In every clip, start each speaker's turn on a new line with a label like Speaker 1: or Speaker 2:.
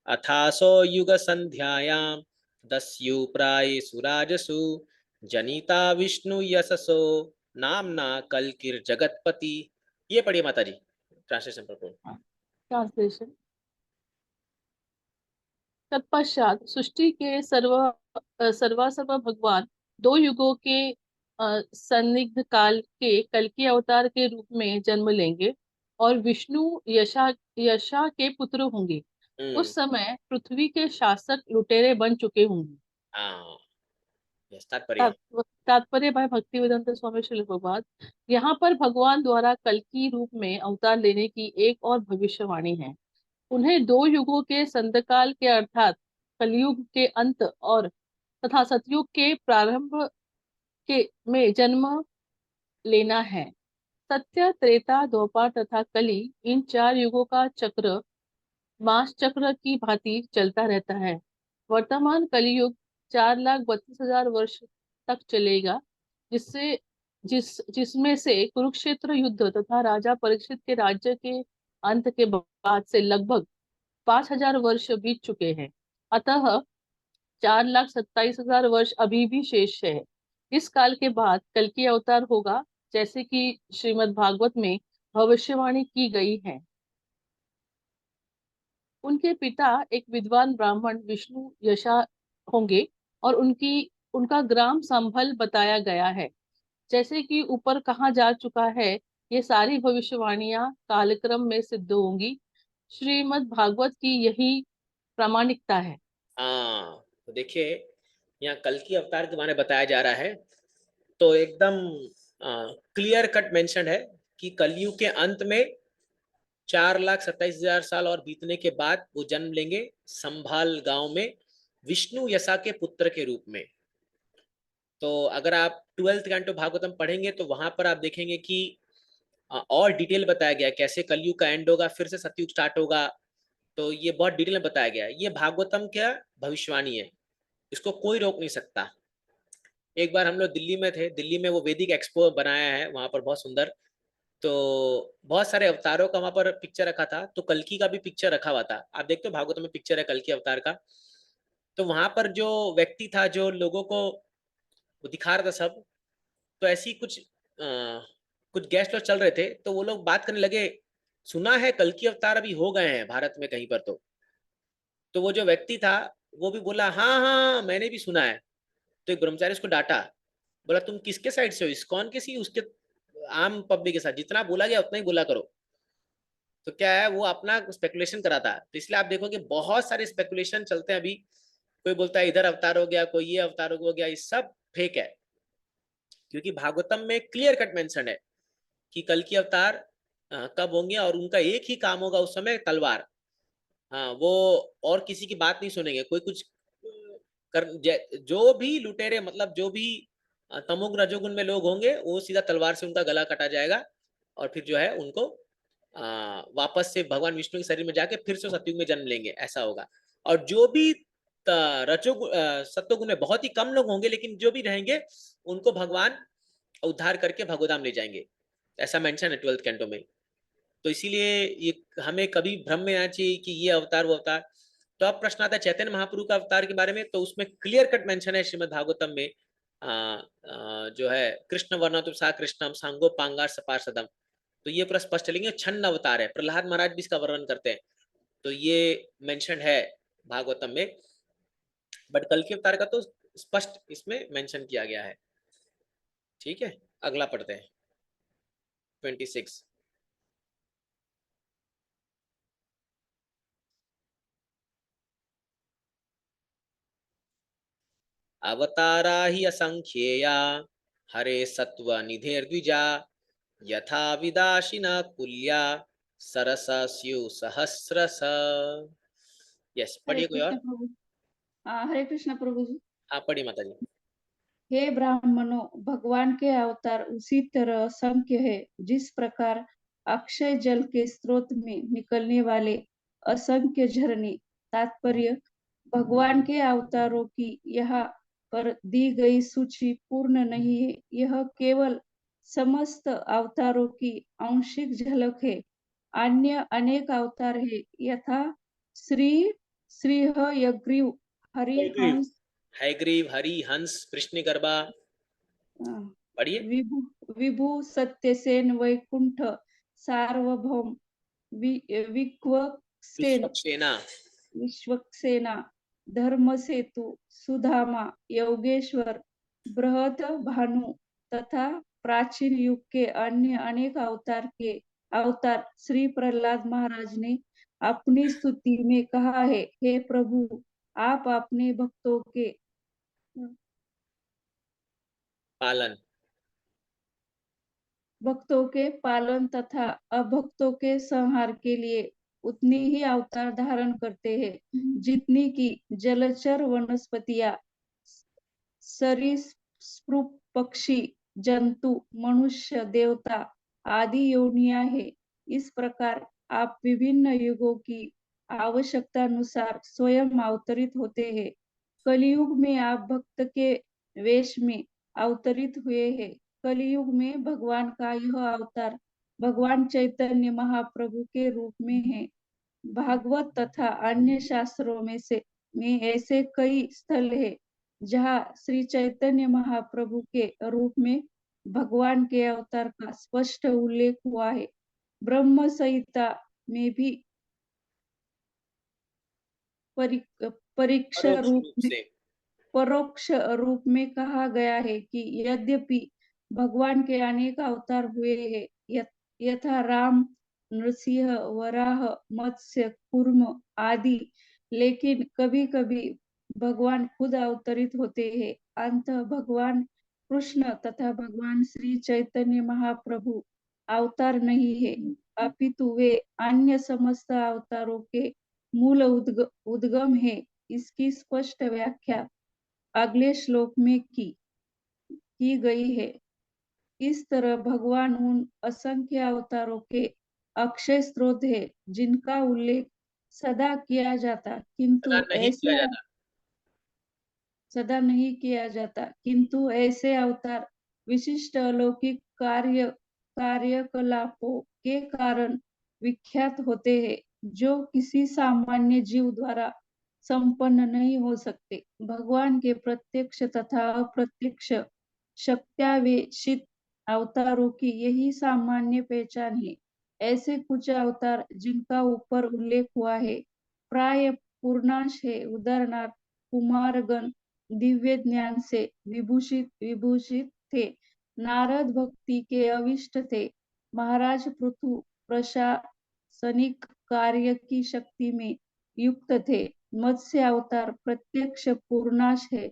Speaker 1: अथासो युग संध्यायां दस्यु प्राये सुराजसु जनिता विष्णु यशसो नामना कल्किर जगतपति। ये पढ़िए माता जी, ट्रांसलेशन पर।
Speaker 2: ट्रांसलेशन। तत्पश्चात सृष्टि के सर्वासर्व भगवान दो युगों के संदिग्ध काल के कल्कि अवतार के रूप में जन्म लेंगे और विष्णु यशा यशा के पुत्र होंगे।
Speaker 1: हम्म।
Speaker 2: उस समय पृथ्वी के शासक लुटेरे बन चुके होंगे।
Speaker 1: हाँ, यस, तात्पर्य।
Speaker 2: तात्पर्य भाई भक्तिवेदांत स्वामी श्रील प्रभुपाद। यहाँ पर भगवान द्वारा कल्कि रूप में अवतार लेने की एक और भविष्यवाणी है। उन्हें दो युगों के संध्यकाल के अर्थात कलयुग के अंत और तथा सतयुग के प्रारंभ के में जन्म लेना है। सत्य, त्रेता, द्वापर तथा कली, इन चार युगों का चक्र मास चक्र की भांति चलता रहता है। वर्तमान कलियुग 4,32,000 वर्ष तक चलेगा, जिससे जिसमें से कुरुक्षेत्र युद्ध तथा राजा परीक्षित के राज्य के अंत के बाद से लगभग 5,000 वर्ष बीत चुके हैं। अतः 4,27,000 वर्ष अभी भी शेष है। इस काल के बाद कल की अवतार होगा, जैसे कि श्रीमद् भागवत में भविष्यवाणी की गई है। उनके पिता एक विद्वान ब्राह्मण विष्णु यशा होंगे और उनका ग्राम संभल बताया गया है। जैसे कि ऊपर कहा जा चुका है, ये सारी भविष्यवाणियां कालक्रम में सिद्ध होंगी। श्रीमद् भागवत की यही प्रामाणिकता है।
Speaker 1: हाँ, तो देखिए, यहाँ कल की अवतार के बारे में बताया जा रहा है, तो एकदम क्लियर कट मेंशन है कि कलयुग के अंत में 4,27,000 साल और बीतने के बाद वो जन्म लेंगे संभाल गांव में विष्णु यशा के पुत्र के रूप में। तो अगर आप 12th कैंटो भागवतम पढ़ेंगे तो वहां पर आप देखेंगे कि और डिटेल बताया गया कैसे कलयुग का एंड होगा, फिर से सतयुग स्टार्ट होगा। तो ये बहुत डिटेल में बताया गया है। ये भागवतम क्या भविष्यवाणी है, इसको कोई रोक नहीं सकता। एक बार हम लोग दिल्ली में थे, दिल्ली में वो वैदिक एक्सपो बनाया है वहां पर, बहुत सुंदर। तो बहुत सारे अवतारों का वहां पर पिक्चर रखा था, तो कल्कि का भी पिक्चर रखा हुआ था। आप देखते हो भागवत में पिक्चर है कल्कि अवतार का। तो वहां पर जो व्यक्ति था जो लोगों को वो दिखा रहा था सब, तो ऐसी कुछ गेस्ट लोग चल रहे थे, तो वो लोग बात करने लगे, सुना है कल्कि अवतार अभी हो गए हैं भारत में कहीं पर। तो वो जो व्यक्ति था वो भी बोला हाँ हाँ मैंने भी सुना है। तो एक ब्रह्मचारी उसको डांटा, बोला तुम किसके साइड से हो, इस्कॉन के सी उसके आम पब्लिक के साथ, जितना बोला गया उतना ही बोला करो। तो क्या है, वो अपना स्पेकुलेशन करा था। तो इसलिए आप देखोगे बहुत सारे स्पेकुलेशन चलते हैं अभी। कोई बोलता है इधर अवतार हो गया, कोई ये अवतार हो गया, ये सब फेक है। क्योंकि भागवतम में क्लियर कट मेंशन है कि कल की अवतार कब होंगे, और उनका एक ही काम होगा उस समय, तलवार। हाँ, वो और किसी की बात नहीं सुनेंगे। कोई कुछ कर जो भी लुटेरे, मतलब जो भी तमोगुण रजोगुण में लोग होंगे, वो सीधा तलवार से उनका गला कटा जाएगा, और फिर जो है उनको वापस से भगवान विष्णु के शरीर में जाके फिर से सतयुग में जन्म लेंगे, ऐसा होगा। और जो भी रजोगुण सत्वगुण में बहुत ही कम लोग होंगे, लेकिन जो भी रहेंगे उनको भगवान उद्धार करके भगवधाम ले जाएंगे, ऐसा मेंशन है 12th कैंटो में। तो इसीलिए ये हमें कभी भ्रम में आना चाहिए कि ये अवतार वो अवतार। तो अब प्रश्न आता है चैतन्य महाप्रभु का अवतार के बारे में, तो उसमें क्लियर कट मेंशन है श्रीमद् भागवतम में, जो है कृष्ण वर्णतु सा कृष्णम सांगो पांगार सपार्षदम। तो ये पूरा स्पष्ट लेंगे, छन्न अवतार है, प्रहलाद महाराज भी इसका वर्णन करते हैं। तो ये मेंशन है भागवतम में, बट कल के अवतार का तो स्पष्ट इसमें मेंशन किया गया है। ठीक है, अगला पढ़ते हैं 26। अवतारा हि असंख्येया हरे सत्व निधेर्द्विजा यथा विदाशिना कुल्या सरसस्यु सहस्रश। यस,
Speaker 3: हरे
Speaker 1: पढ़िए कोई
Speaker 3: कृष्ण
Speaker 1: और।
Speaker 3: प्रभु। हरे कृष्ण प्रभु जी।
Speaker 1: हाँ, पढ़िए माता जी।
Speaker 3: हे ब्राह्मणों, भगवान के अवतार उसी तरह असंख्य है जिस प्रकार अक्षय जल के स्रोत में निकलने वाले असंख्य झरने। तात्पर्य, भगवान के अवतारों की यहाँ पर दी गई सूची पूर्ण नहीं है, यह केवल समस्त अवतारों की आंशिक झलक है। अन्य अनेक अवतार है, यथा श्री श्रीहयग्रीव
Speaker 1: हयग्रीव,
Speaker 3: हरिहंस
Speaker 1: हयग्रीव, हरि, हंस, कृष्णगर्भा। पढ़िए।
Speaker 3: विभु विभु सत्यसेन वैकुंठ सार्वभौम विक्वसेन
Speaker 1: विश्वक्सेना,
Speaker 3: विश्वक्सेना धर्मसेतु सुधामा योगेश्वर बृहत भानु तथा प्राचीन युग के अन्य अनेक अवतार श्री प्रहलाद महाराज ने अपनी स्तुति में कहा है, हे प्रभु, आप अपने भक्तों के पालन तथा अभक्तों के संहार के लिए उतनी ही अवतार धारण करते हैं जितनी की जलचर वनस्पतियां, सरीसृप, पक्षी, जंतु, मनुष्य, देवता आदि योनियां है। इस प्रकार आप विभिन्न युगों की आवश्यकता अनुसार स्वयं अवतरित होते हैं। कलयुग में आप भक्त के वेश में अवतरित हुए हैं। कलयुग में भगवान का यह अवतार भगवान चैतन्य महाप्रभु के रूप में है। भागवत तथा अन्य शास्त्रों में ऐसे कई स्थल है जहाँ श्री चैतन्य महाप्रभु के रूप में भगवान के अवतार का स्पष्ट उल्लेख हुआ है। ब्रह्म संहिता में भी परोक्ष रूप में कहा गया है कि यद्यपि भगवान के अनेक अवतार हुए हैं, यथा राम, नरसिंह, वराह, मत्स्य, कूर्म आदि, लेकिन कभी कभी भगवान खुद अवतरित होते हैं। अंततः भगवान कृष्ण तथा भगवान श्री चैतन्य महाप्रभु अवतार नहीं है, अपितु वे अन्य समस्त अवतारों के मूल उद्गम है। इसकी स्पष्ट व्याख्या अगले श्लोक में की गई है। इस तरह भगवान उन असंख्य अवतारों के अक्षय स्रोत है जिनका उल्लेख सदा नहीं किया जाता, किंतु ऐसे अवतार विशिष्ट अलौकिक कार्यकलापों के कारण विख्यात होते हैं जो किसी सामान्य जीव द्वारा संपन्न नहीं हो सकते। भगवान के प्रत्यक्ष तथा अप्रत्यक्ष शक्त्यावेशित अवतारों की यही सामान्य पहचान है। ऐसे कुछ अवतार जिनका ऊपर उल्लेख हुआ है प्राय पूर्णांश है। उदाहरणार्थ कुमारगण दिव्य ज्ञान से विभूषित थे, नारद भक्ति के अविष्ट थे, महाराज पृथु प्रशासनिक कार्य की शक्ति में युक्त थे, मत्स्य अवतार प्रत्यक्ष पूर्णांश है।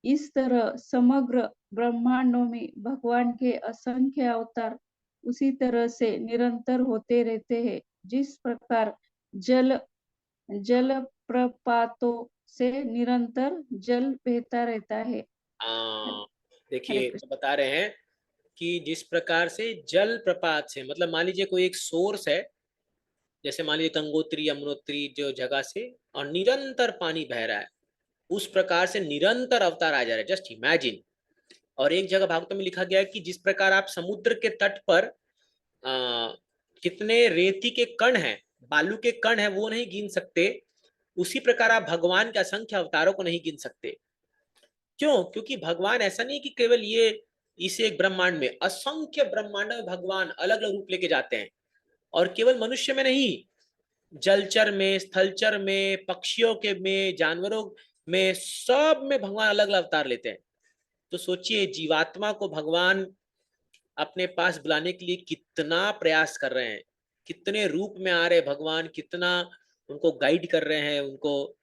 Speaker 3: इस तरह समग्र ब्रह्मांडों में भगवान के असंख्य अवतार उसी तरह से निरंतर होते रहते हैं जिस प्रकार जल प्रपातों से निरंतर जल बहता रहता है।
Speaker 1: देखिए तो बता रहे हैं कि जिस प्रकार से जल प्रपात से, मतलब मान लीजिए कोई एक सोर्स है, जैसे मान लीजिए गंगोत्री यमुनोत्री जो जगह से, और निरंतर पानी बह रहा है, उस प्रकार से निरंतर अवतार आ जा रहे हैं। Just imagine. और एक जगह भागवत में लिखा गया है कि जिस प्रकार आप समुद्र के तट पर कितने रेती के कण हैं, बालू के कण हैं, वो नहीं गिन सकते, उसी प्रकार आप भगवान के असंख्य अवतारों को नहीं गिन सकते। क्यों? क्योंकि भगवान ऐसा नहीं कि केवल ये इस एक ब्रह्मांड में, असंख्य ब्रह्मांड में भगवान अलग अलग रूप लेके जाते हैं। और केवल मनुष्य में नहीं, जलचर में, स्थलचर में, पक्षियों के में, जानवरों में, सब में भगवान अलग अलग अवतार लेते हैं। तो सोचिए जीवात्मा को भगवान अपने पास बुलाने के लिए कितना प्रयास कर रहे हैं, कितने रूप में आ रहे भगवान, कितना उनको गाइड कर रहे हैं, उनको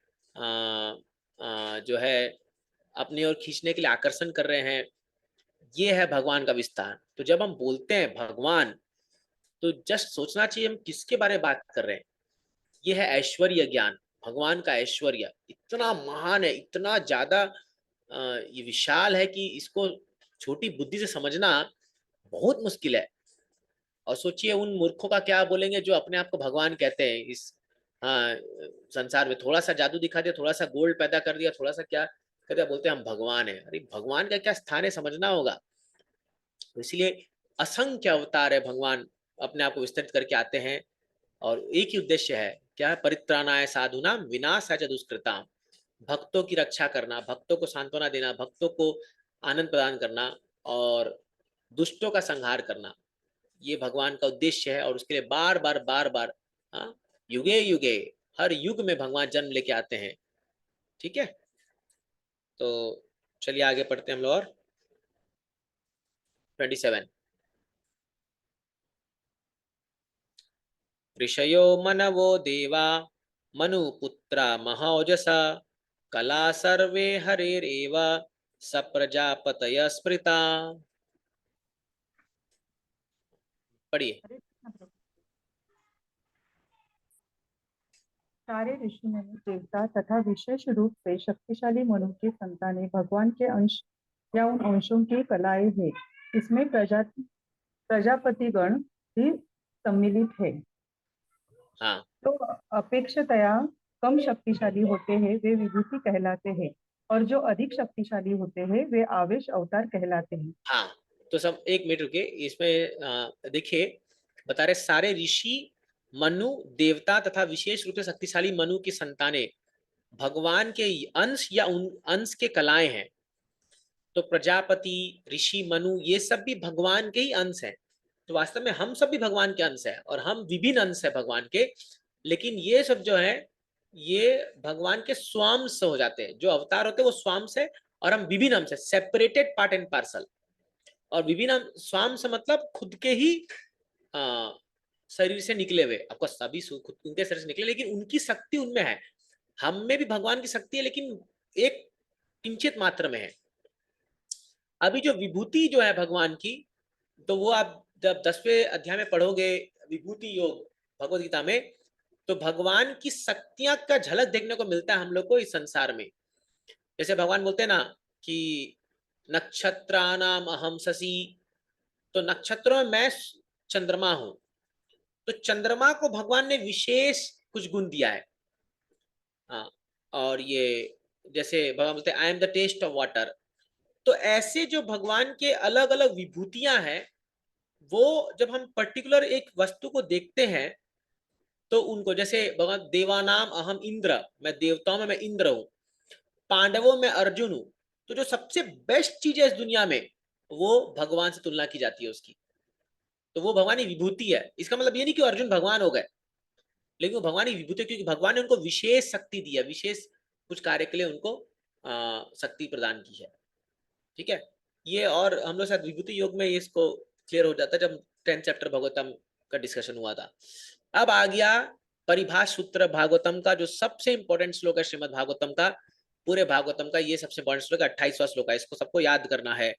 Speaker 1: जो है अपनी ओर खींचने के लिए आकर्षण कर रहे हैं। ये है भगवान का विस्तार। तो जब हम बोलते हैं भगवान, तो जस्ट सोचना चाहिए हम किसके बारे में बात कर रहे हैं। ये है ऐश्वर्य ज्ञान। भगवान का ऐश्वर्य इतना महान है, इतना ज्यादा ये विशाल है कि इसको छोटी बुद्धि से समझना बहुत मुश्किल है। और सोचिए उन मूर्खों का क्या बोलेंगे जो अपने आप को भगवान कहते हैं। इस संसार में थोड़ा सा जादू दिखा दिया, थोड़ा सा गोल्ड पैदा कर दिया, थोड़ा सा क्या कर दिया, बोलते हैं हम भगवान है। अरे भगवान का क्या स्थान है, समझना होगा। तो इसलिए असंख्य अवतार है, भगवान अपने आप को विस्तृत करके आते हैं, और एक ही उद्देश्य है क्या है, परित्राणाय साधुनाम विनाशाय च दुष्कृताम, भक्तों की रक्षा करना, भक्तों को सांत्वना देना, भक्तों को आनंद प्रदान करना और दुष्टों का संहार करना, ये भगवान का उद्देश्य है। और उसके लिए बार बार बार बार, हाँ, युगे युगे, हर युग में भगवान जन्म लेके आते हैं। ठीक है, तो चलिए आगे पढ़ते हैं हम लोग। और 27, ऋषयो मनवो देवा मनुपुत्रा महौजसा, कला सर्वे हरेरेव स प्रजापतय स्मृता। पढ़िए।
Speaker 4: सारे ऋषि मुनि देवता तथा विशेष रूप से शक्तिशाली मनु की संतानें भगवान के अंश या उन अंशों की कलाएं हैं। इसमें प्रजापतिगण भी सम्मिलित है।
Speaker 1: हाँ,
Speaker 4: तो अपेक्षातया कम शक्तिशाली होते हैं वे विभूति कहलाते हैं, और जो अधिक शक्तिशाली होते हैं वे आवेश अवतार कहलाते हैं।
Speaker 1: हाँ, तो सब एक मिनट रुके, इसमें देखिए, बता रहे सारे ऋषि मनु देवता तथा विशेष रूप से शक्तिशाली मनु की संतानें भगवान के अंश या उन अंश के कलाएं हैं। तो प्रजापति, ऋषि, मनु, ये सब भी भगवान के ही अंश हैं। तो वास्तव में हम सब भी भगवान के अंश हैं और हम विभिन्न अंश है भगवान के। लेकिन ये सब जो है ये भगवान के स्वांश हो जाते हैं, जो अवतार होते हैं वो स्वांश है, और हम विभिन्न अंश है, सेपरेटेड पार्ट एंड पार्सल। और विभिन्न स्वांश मतलब खुद के ही शरीर से निकले हुए, आपको सभी खुद उनके शरीर से निकले, लेकिन उनकी शक्ति उनमें है। हम में भी भगवान की शक्ति है, लेकिन एक किंचित मात्रा में है। अभी जो विभूति जो है भगवान की, तो वो आप जब 10वें अध्याय में पढ़ोगे विभूति योग भगवत गीता में, तो भगवान की शक्तियां का झलक देखने को मिलता है हम लोग को इस संसार में। जैसे भगवान बोलते हैं ना कि नक्षत्राणाम अहम शशि, तो नक्षत्रों में मैं चंद्रमा हूं। तो चंद्रमा को भगवान ने विशेष कुछ गुण दिया है। हाँ, और ये जैसे भगवान बोलते हैं I am the taste of water. तो ऐसे जो भगवान के अलग अलग विभूतियां हैं, वो जब हम पर्टिकुलर एक वस्तु को देखते हैं तो उनको, जैसे भगवान देवानाम अहम इंद्र, मैं देवताओं में मैं इंद्र हूं, पांडवों में अर्जुन हूं। तो जो सबसे बेस्ट चीज है इस दुनिया में वो भगवान से तुलना की जाती है उसकी, तो वो भगवान की विभूति है। इसका मतलब ये नहीं कि अर्जुन भगवान हो गए, लेकिन वो भगवान की विभूति है क्योंकि भगवान ने उनको विशेष शक्ति दी है, विशेष कुछ कार्य के लिए उनको शक्ति प्रदान की है। ठीक है, ये और हम लोग शायद विभूति योग में इसको क्लियर हो जाता है जब 10th चैप्टर भागवतम का डिस्कशन हुआ था। अब आ गया परिभाष सूत्र भागवतम का, जो सबसे इंपॉर्टेंट श्लोक है श्रीमद भागवतम का। पूरे भागवतम का ये सबसे इंपॉर्टेंट श्लोक है, 28वां श्लोक है। इसको सबको याद करना है,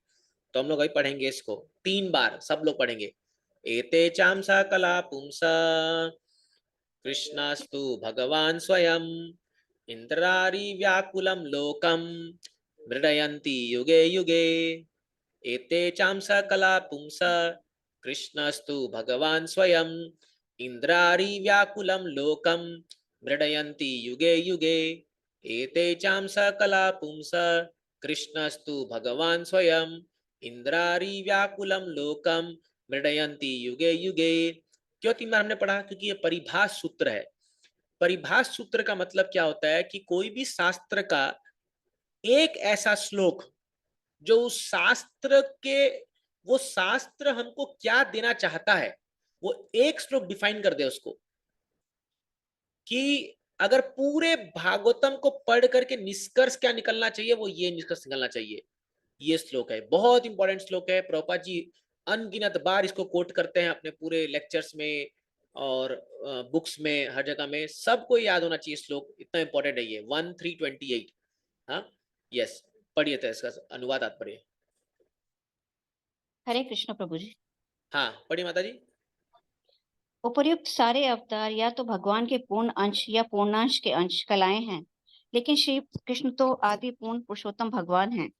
Speaker 1: तो हम लोग वही पढ़ेंगे इसको 3 बार, सब लोग पढ़ेंगे। एते चांसा कला पुंसा कृष्णास्तु भगवान स्वयं, इंद्रारी व्याकुलम लोकम मृडयन्ति युगे युगे। एते चांसा कला पुंसा कृष्णस्तु भगवान स्वयं, इंद्रारी व्याकुलम लोकम मृडयन्ति युगे युगे। एते चांसा कला पुंसा कृष्णस्तु भगवान स्वयं, इंद्रारी व्याकुलम लोकम मृडयन्ति युगे युगे। क्यों 3 बार हमने पढ़ा? क्योंकि ये परिभाष सूत्र है। परिभाष सूत्र का मतलब क्या होता है कि कोई भी शास्त्र का एक ऐसा श्लोक जो उस शास्त्र के, वो शास्त्र हमको क्या देना चाहता है, वो एक श्लोक डिफाइन कर दे उसको। कि अगर पूरे भागवतम को पढ़ करके निष्कर्ष क्या निकलना चाहिए, वो ये निष्कर्ष निकलना चाहिए। ये श्लोक है, बहुत इंपॉर्टेंट श्लोक है। प्रभुपाद जी अनगिनत बार इसको कोट करते हैं अपने पूरे लेक्चर्स में और बुक्स में, हर जगह में सबको याद होना चाहिए श्लोक, इतना इंपॉर्टेंट है ये 1328। हाँ, यस, पढ़िए, तो इसका अनुवाद आप पढ़िए।
Speaker 5: हरे कृष्ण प्रभु जी।
Speaker 1: हाँ, पढ़िए माता जी।
Speaker 5: उपर्युक्त सारे अवतार या तो भगवान के पूर्ण अंश या पूर्णांश के अंश कलाएं हैं, लेकिन श्री कृष्ण तो आदि पूर्ण पुरुषोत्तम भगवान हैं।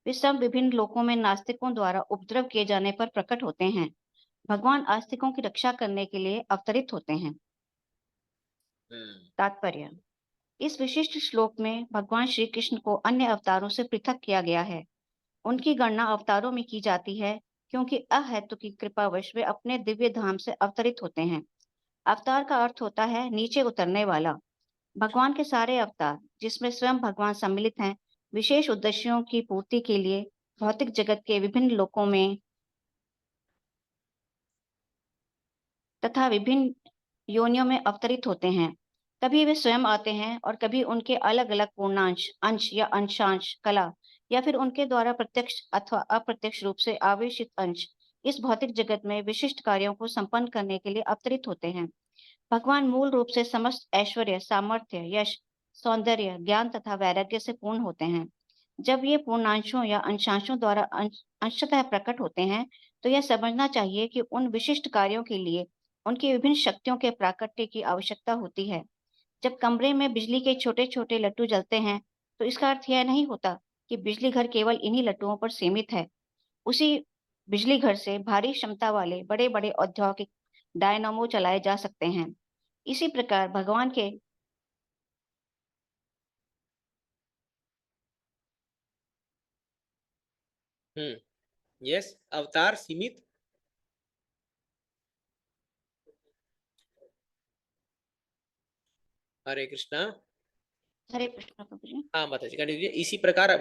Speaker 5: वे सब विभिन्न लोकों में नास्तिकों द्वारा उपद्रव किए जाने पर प्रकट होते हैं। भगवान आस्तिकों की रक्षा करने के लिए अवतरित होते हैं। तात्पर्य: इस विशिष्ट श्लोक में भगवान श्री कृष्ण को अन्य अवतारों से पृथक किया गया है। उनकी गणना अवतारों में की जाती है क्योंकि अहेतु की कृपावश वे अपने दिव्य धाम से अवतरित होते हैं। अवतार का अर्थ होता है नीचे उतरने वाला। भगवान के सारे अवतार, जिसमें स्वयं भगवान सम्मिलित हैं, विशेष उद्देश्यों की पूर्ति के लिए भौतिक जगत के विभिन्न लोकों में तथा विभिन्न योनियों में अवतरित होते हैं। कभी वे स्वयं आते हैं और कभी उनके अलग अलग पूर्णांश, अंश या अंशांश, कला या फिर उनके द्वारा प्रत्यक्ष अथवा अप्रत्यक्ष रूप से आवेशित अंश इस भौतिक जगत में विशिष्ट कार्यों को संपन्न करने के लिए अवतरित होते हैं। भगवान मूल रूप से समस्त ऐश्वर्य, सामर्थ्य, यश, सौंदर्य, ज्ञान तथा वैराग्य से पूर्ण होते हैं। जब ये पूर्णांशों या अंशांशों द्वारा अंशतः प्रकट होते हैं, तो यह समझना चाहिए कि उन विशिष्ट कार्यों के लिए उनकी विभिन्न शक्तियों के प्राकट्य की आवश्यकता होती है। जब कमरे में बिजली के छोटे-छोटे लट्टू जलते हैं, तो इसका अर्थ यह नहीं होता कि बिजली घर केवल इन्हीं लट्टुओं पर सीमित है। उसी बिजली घर से भारी क्षमता वाले बड़े-बड़े औद्योगिक डायनामो चलाए जा सकते हैं। इसी प्रकार भगवान के
Speaker 1: यस, अवतार सीमित। हरे कृष्णा।
Speaker 5: हरे कृष्ण प्रभु जी।
Speaker 1: हाँ माता जी कंटिन्यू। इसी प्रकार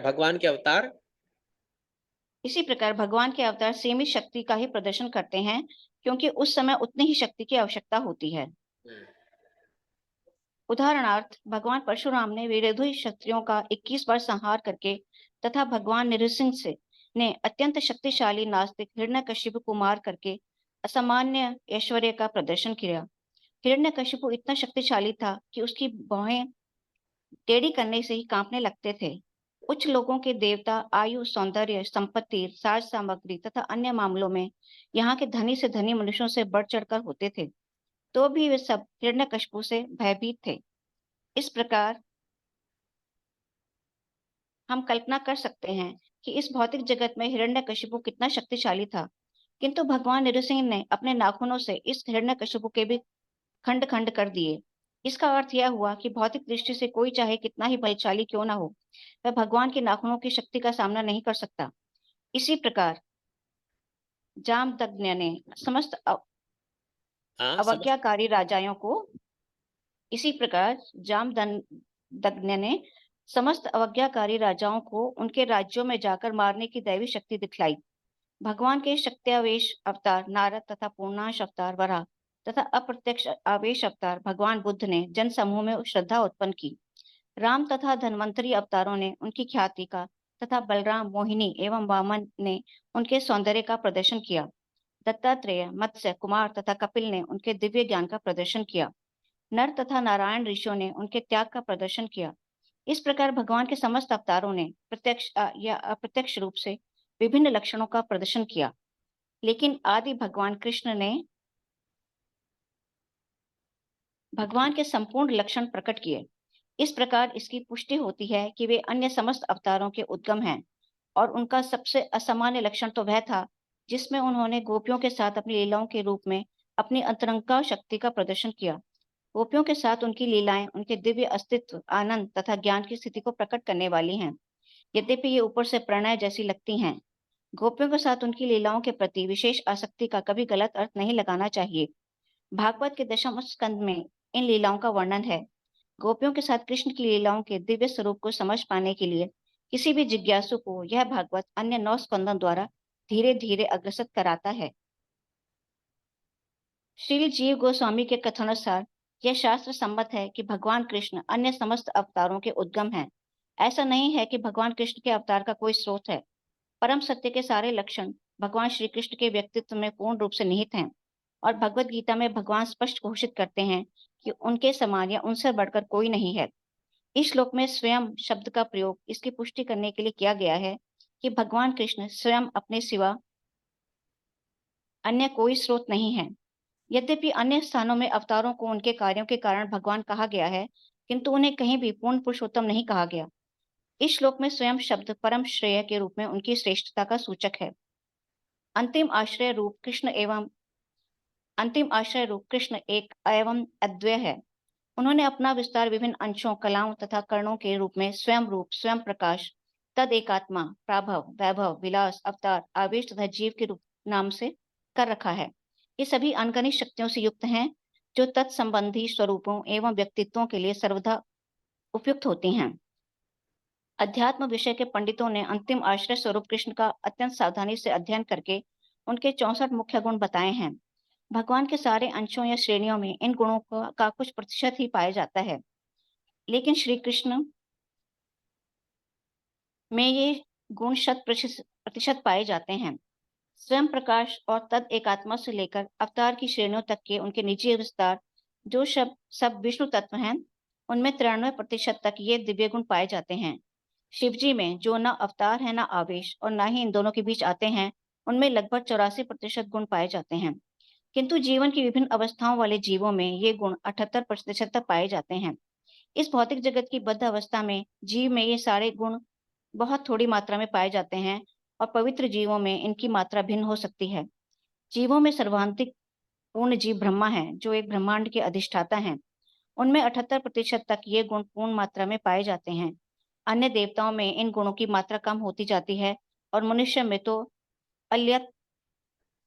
Speaker 1: भगवान के अवतार
Speaker 5: सीमित शक्ति का ही प्रदर्शन करते हैं, क्योंकि उस समय उतनी ही शक्ति की आवश्यकता होती है। उदाहरणार्थ, भगवान परशुराम ने विरोधी क्षत्रियों का 21 बार संहार करके तथा भगवान नृसिंह ने अत्यंत शक्तिशाली नास्तिक हिरण्यकशिपु को मार करके असामान्य ऐश्वर्य का प्रदर्शन किया। हिरण्यकशिपु इतना शक्तिशाली था कि उसकी भौहें टेढ़ी करने से ही कांपने लगते थे। उच्च लोगों के देवता आयु, सौंदर्य, संपत्ति, साज सामग्री तथा अन्य मामलों में यहाँ के धनी से धनी मनुष्यों से बढ़ चढ़कर होते थे, तो भी वे सब हिरण्यकशिपु से भयभीत थे। इस प्रकार हम कल्पना कर सकते हैं कि इस भौतिक जगत में हिरण्यकशिपु कितना शक्तिशाली था, किंतु भगवान नृसिंह ने अपने नाखूनों से इस हिरण्यकशिपु के भी खंड खंड कर दिए। इसका अर्थ यह हुआ कि भौतिक दृष्टि से कोई चाहे कितना ही बलशाली क्यों ना हो, वह भगवान के नाखूनों की शक्ति का सामना नहीं कर सकता। इसी प्रकार जामदग्नि ने समस्त अवज्ञाकारी राजाओं को उनके राज्यों में जाकर मारने की दैवी शक्ति दिखलाई। भगवान के शक्त्यावेश अवतार नारद तथा पूर्णांश अवतार वराह तथा अप्रत्यक्ष आवेश अवतार भगवान बुद्ध ने जन समूह में श्रद्धा उत्पन्न की। राम तथा धन्वंतरी अवतारों ने उनकी ख्याति का तथा बलराम, मोहिनी एवं वामन ने उनके सौंदर्य का प्रदर्शन किया। दत्तात्रेय, मत्स्य, कुमार तथा कपिल ने उनके दिव्य ज्ञान का प्रदर्शन किया। नर तथा नारायण ऋषियों ने उनके त्याग का प्रदर्शन किया। इस प्रकार भगवान के समस्त अवतारों ने प्रत्यक्ष या अप्रत्यक्ष रूप से विभिन्न लक्षणों का प्रदर्शन किया, लेकिन आदि भगवान कृष्ण ने भगवान के संपूर्ण लक्षण प्रकट किए। इस प्रकार इसकी पुष्टि होती है कि वे अन्य समस्त अवतारों के उद्गम हैं, और उनका सबसे असामान्य लक्षण तो वह था जिसमें उन्होंने गोपियों के साथ अपनी लीलाओं के रूप में अपनी अंतरंगा शक्ति का प्रदर्शन किया। गोपियों के साथ उनकी लीलाएं उनके दिव्य अस्तित्व, आनंद तथा ज्ञान की स्थिति को प्रकट करने वाली हैं। यद्यपि ये ऊपर से प्रणय जैसी लगती हैं, गोपियों के साथ उनकी लीलाओं के प्रति विशेष आसक्ति का कभी गलत अर्थ नहीं लगाना चाहिए। भागवत के 10वें स्कंद में इन लीलाओं का वर्णन है। गोपियों के साथ कृष्ण की लीलाओं के दिव्य स्वरूप को समझ पाने के लिए किसी भी जिज्ञासु को यह भागवत अन्य 9 स्कंदों द्वारा धीरे धीरे अग्रसर कराता है। श्री जीव गोस्वामी के कथनानुसार यह शास्त्र सम्मत है कि भगवान कृष्ण अन्य समस्त अवतारों के उद्गम हैं। ऐसा नहीं है कि भगवान कृष्ण के अवतार का कोई स्रोत है। परम सत्य के सारे लक्षण भगवान श्री कृष्ण के व्यक्तित्व में पूर्ण रूप से निहित हैं, और भगवत गीता में भगवान स्पष्ट घोषित करते हैं कि उनके समान या उनसे बढ़कर कोई नहीं है। इस श्लोक में स्वयं शब्द का प्रयोग इसकी पुष्टि करने के लिए किया गया है कि भगवान कृष्ण स्वयं अपने सिवा अन्य कोई स्रोत नहीं है। यद्यपि अन्य स्थानों में अवतारों को उनके कार्यों के कारण भगवान कहा गया है, किंतु उन्हें कहीं भी पूर्ण पुरुषोत्तम नहीं कहा गया। इस श्लोक में स्वयं शब्द परम श्रेय के रूप में उनकी श्रेष्ठता का सूचक है। अंतिम आश्रय रूप कृष्ण एक एवं अद्वय है। उन्होंने अपना विस्तार विभिन्न अंशों, कलाओं तथा कर्णों के रूप में स्वयं रूप, स्वयं प्रकाश, तद एकात्मा, प्राभव, वैभव, विलास, अवतार, आवेश तथा जीव के रूप नाम से कर रखा है। ये सभी अनगणित शक्तियों से युक्त हैं, जो तत्संबंधी स्वरूपों एवं व्यक्तित्वों के लिए सर्वदा उपयुक्त होती हैं। अध्यात्म विषय के पंडितों ने अंतिम आश्रय स्वरूप कृष्ण का अत्यंत सावधानी से अध्ययन करके उनके 64 मुख्य गुण बताए हैं। भगवान के सारे अंशों या श्रेणियों में इन गुणों का कुछ प्रतिशत ही पाया जाता है, लेकिन श्री कृष्ण में ये गुण 100% पाए जाते हैं। स्वयं प्रकाश और तद एकात्मा से लेकर अवतार की श्रेणियों तक के उनके निजी विस्तार जो सब विष्णु तत्व हैं, उनमें 93% तक ये दिव्य गुण पाए जाते हैं। शिव जी में जो न अवतार है न आवेश और न ही इन दोनों के बीच आते हैं, उनमें लगभग 84% गुण पाए जाते हैं। किंतु जीवन की विभिन्न अवस्थाओं वाले जीवों में ये गुण 78% तक पाए जाते हैं। इस भौतिक जगत की बद्ध अवस्था में जीव में ये सारे गुण बहुत थोड़ी मात्रा में पाए जाते हैं और पवित्र जीवों में इनकी मात्रा भिन्न हो सकती है। जीवों में सर्वांतिक पूर्ण जीव ब्रह्मा है, जो एक ब्रह्मांड के अधिष्ठाता हैं। उनमें 78% तक ये गुण पूर्ण मात्रा में पाए जाते हैं। अन्य देवताओं में इन गुणों की मात्रा कम होती जाती है और मनुष्य में तो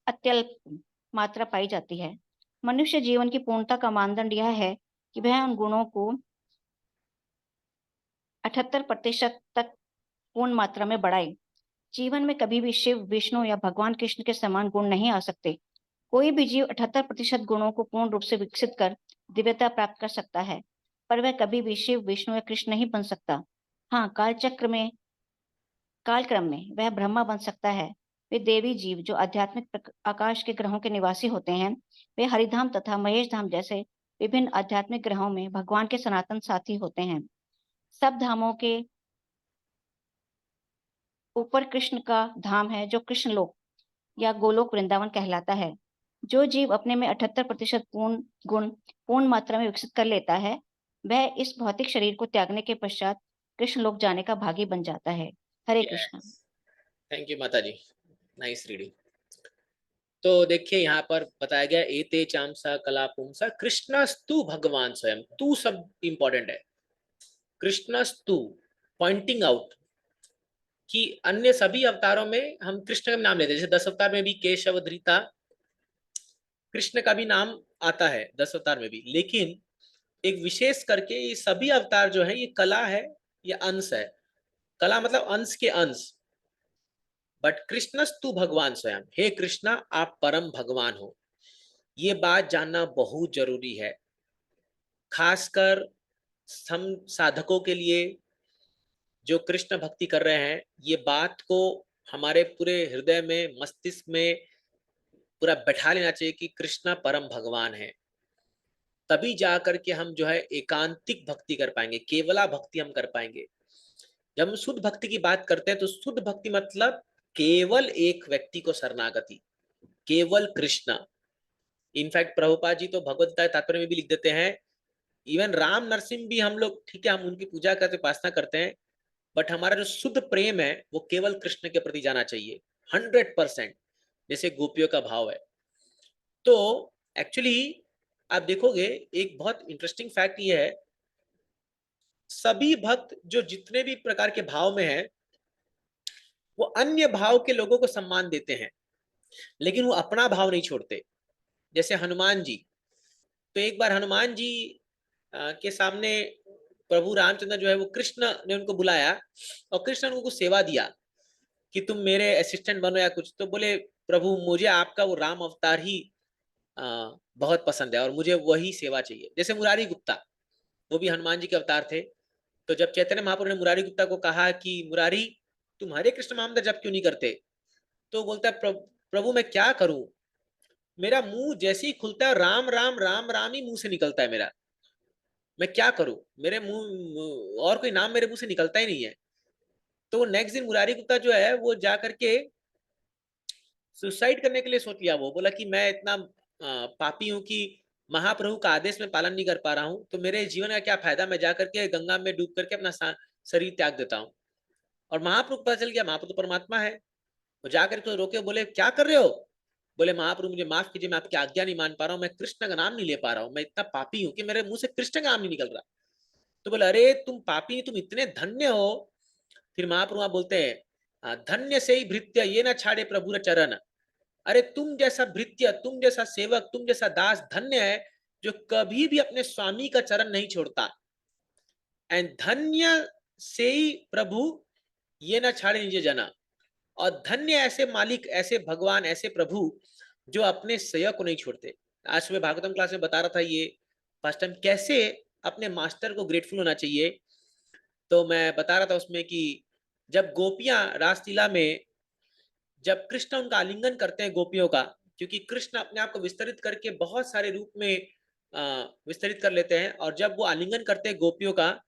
Speaker 5: अत्यल्प मात्रा पाई जाती है। मनुष्य जीवन की पूर्णता का मानदंड यह है कि वह उन गुणों को 78% तक पूर्ण मात्रा में बढ़ाए। जीवन में कभी भी शिव, विष्णु या भगवान कृष्ण के समान गुण नहीं आ सकते। कोई भी जीव 78% गुणों को पूर्ण रूप से विकसित कर दिव्यता प्राप्त कर सकता है, पर वह कभी भी शिव, विष्णु या कृष्ण नहीं बन सकता। हाँ, कालक्रम में वह ब्रह्मा बन सकता है। वे देवी जीव जो आध्यात्मिक आकाश के ग्रहों के निवासी होते हैं, वे हरिधाम तथा महेश धाम जैसे विभिन्न आध्यात्मिक ग्रहों में भगवान के सनातन साथी होते हैं। सब धामों के ऊपर कृष्ण का धाम है, जो कृष्ण लोक या गोलोक वृंदावन कहलाता है। जो जीव अपने में 78% पूर्ण गुण पूर्ण मात्रा में विकसित कर लेता है, वह इस भौतिक शरीर को त्यागने के पश्चात कृष्ण लोक जाने का भागी बन जाता है। हरे कृष्ण।
Speaker 1: थैंक यू माता जी, नाइस रीडिंग। तो देखिए यहाँ पर बताया गया एते चामसा कला पुंसा कृष्णस्तु भगवान स्वयं। तू सब इंपॉर्टेंट है। कृष्णस्तु पॉइंटिंग आउट कि अन्य सभी अवतारों में हम कृष्ण का नाम लेते हैं। जैसे 10 अवतार में भी केशव, धृता, कृष्ण का भी नाम आता है 10 अवतार में भी, लेकिन एक विशेष करके ये सभी अवतार जो है ये कला है, ये अंश है। कला मतलब अंश के अंश। बट कृष्णस्तु भगवान स्वयं, हे कृष्णा आप परम भगवान हो। ये बात जानना बहुत जरूरी है, खासकर हम साधकों के लिए जो कृष्ण भक्ति कर रहे हैं। ये बात को हमारे पूरे हृदय में, मस्तिष्क में पूरा बैठा लेना चाहिए कि कृष्ण परम भगवान है। तभी जाकर के हम जो है एकांतिक भक्ति कर पाएंगे, केवला भक्ति हम कर पाएंगे। जब हम शुद्ध भक्ति की बात करते हैं तो शुद्ध भक्ति मतलब केवल एक व्यक्ति को शरणागति, केवल कृष्ण। इनफैक्ट प्रभुपाद जी तो भगवद गीता तात्पर्य में भी लिख देते हैं, इवन राम नरसिंह भी हम लोग, ठीक है, हम उनकी पूजा करते, उपासना करते हैं, बट हमारा जो शुद्ध प्रेम है वो केवल कृष्ण के प्रति जाना चाहिए 100%, जैसे गोपियों का भाव है। तो एक्चुअली आप देखोगे एक बहुत इंटरेस्टिंग फैक्ट ये है, सभी भक्त जो जितने भी प्रकार के भाव में हैं, वो अन्य भाव के लोगों को सम्मान देते हैं, लेकिन वो अपना भाव नहीं छोड़ते। जैसे हनुमान जी, तो एक बार हनुमान जी के सामने प्रभु रामचंद्र जो है वो कृष्ण ने उनको बुलाया और कृष्ण ने उनको कुछ सेवा दिया कि तुम मेरे असिस्टेंट बनो या कुछ। तो बोले प्रभु मुझे आपका वो राम अवतार ही बहुत पसंद है और मुझे वही सेवा चाहिए। जैसे मुरारी गुप्ता, वो भी हनुमान जी के अवतार थे। तो जब चैतन्य महाप्रभु ने मुरारी गुप्ता को कहा कि मुरारी तुम हरे कृष्ण महामंत्र जप क्यों नहीं करते, तो बोलता है प्रभु मैं क्या करूं, मेरा मुंह जैसे ही खुलता है राम राम राम राम ही मुंह से निकलता है मेरा, मैं क्या करूं, मेरे मुंह और कोई नाम मेरे मुंह से निकलता ही नहीं है। तो नेक्स्ट दिन मुरारी गुप्ता जो है वो जा करके सुसाइड करने के लिए सोच लिया। वो बोला कि मैं इतना पापी हूं कि महाप्रभु का आदेश में पालन नहीं कर पा रहा हूं, तो मेरे जीवन का क्या फायदा, मैं जाकर के गंगा में डूब करके अपना शरीर त्याग देता हूं। और महाप्रभु को पता चल गया महाप्रभु तो परमात्मा है, वो जाकर के रोके, बोले क्या कर रहे हो, बोले महाप्रभु मुझे माफ कीजिए, मैं आपकी आज्ञा नहीं मान पा रहा हूँ, मैं कृष्ण का नाम नहीं ले पा रहा हूँ, मैं इतना पापी हूँ कि मेरे मुंह से कृष्ण का नाम नहीं निकल रहा। तो बोले अरे तुम पापी, तुम इतने धन्य हो। फिर महाप्रभु बोलते हैं धन्य से ही भृत्य ये ना छाड़े प्रभु चरण। अरे तुम जैसा भृत्य, तुम जैसा सेवक, तुम जैसा दास धन्य है जो कभी भी अपने स्वामी का चरण नहीं छोड़ता। एंड धन्य से ही प्रभु ये ना छाड़े निज जना, और धन्य ऐसे मालिक, ऐसे भगवान, ऐसे प्रभु जो अपने सेवक को नहीं छोड़ते। आज सुबह भागवतम क्लास में बता रहा था ये फर्स्ट टाइम कैसे अपने मास्टर को ग्रेटफुल होना चाहिए। तो मैं बता रहा था उसमें कि जब गोपियां रासलीला में, जब कृष्ण उनका आलिंगन करते हैं गोपियों का, क्योंकि कृष्ण अपने आप को विस्तरित करके बहुत सारे रूप में विस्तरित कर लेते हैं, और जब वो आलिंगन करते हैं गोपियों का,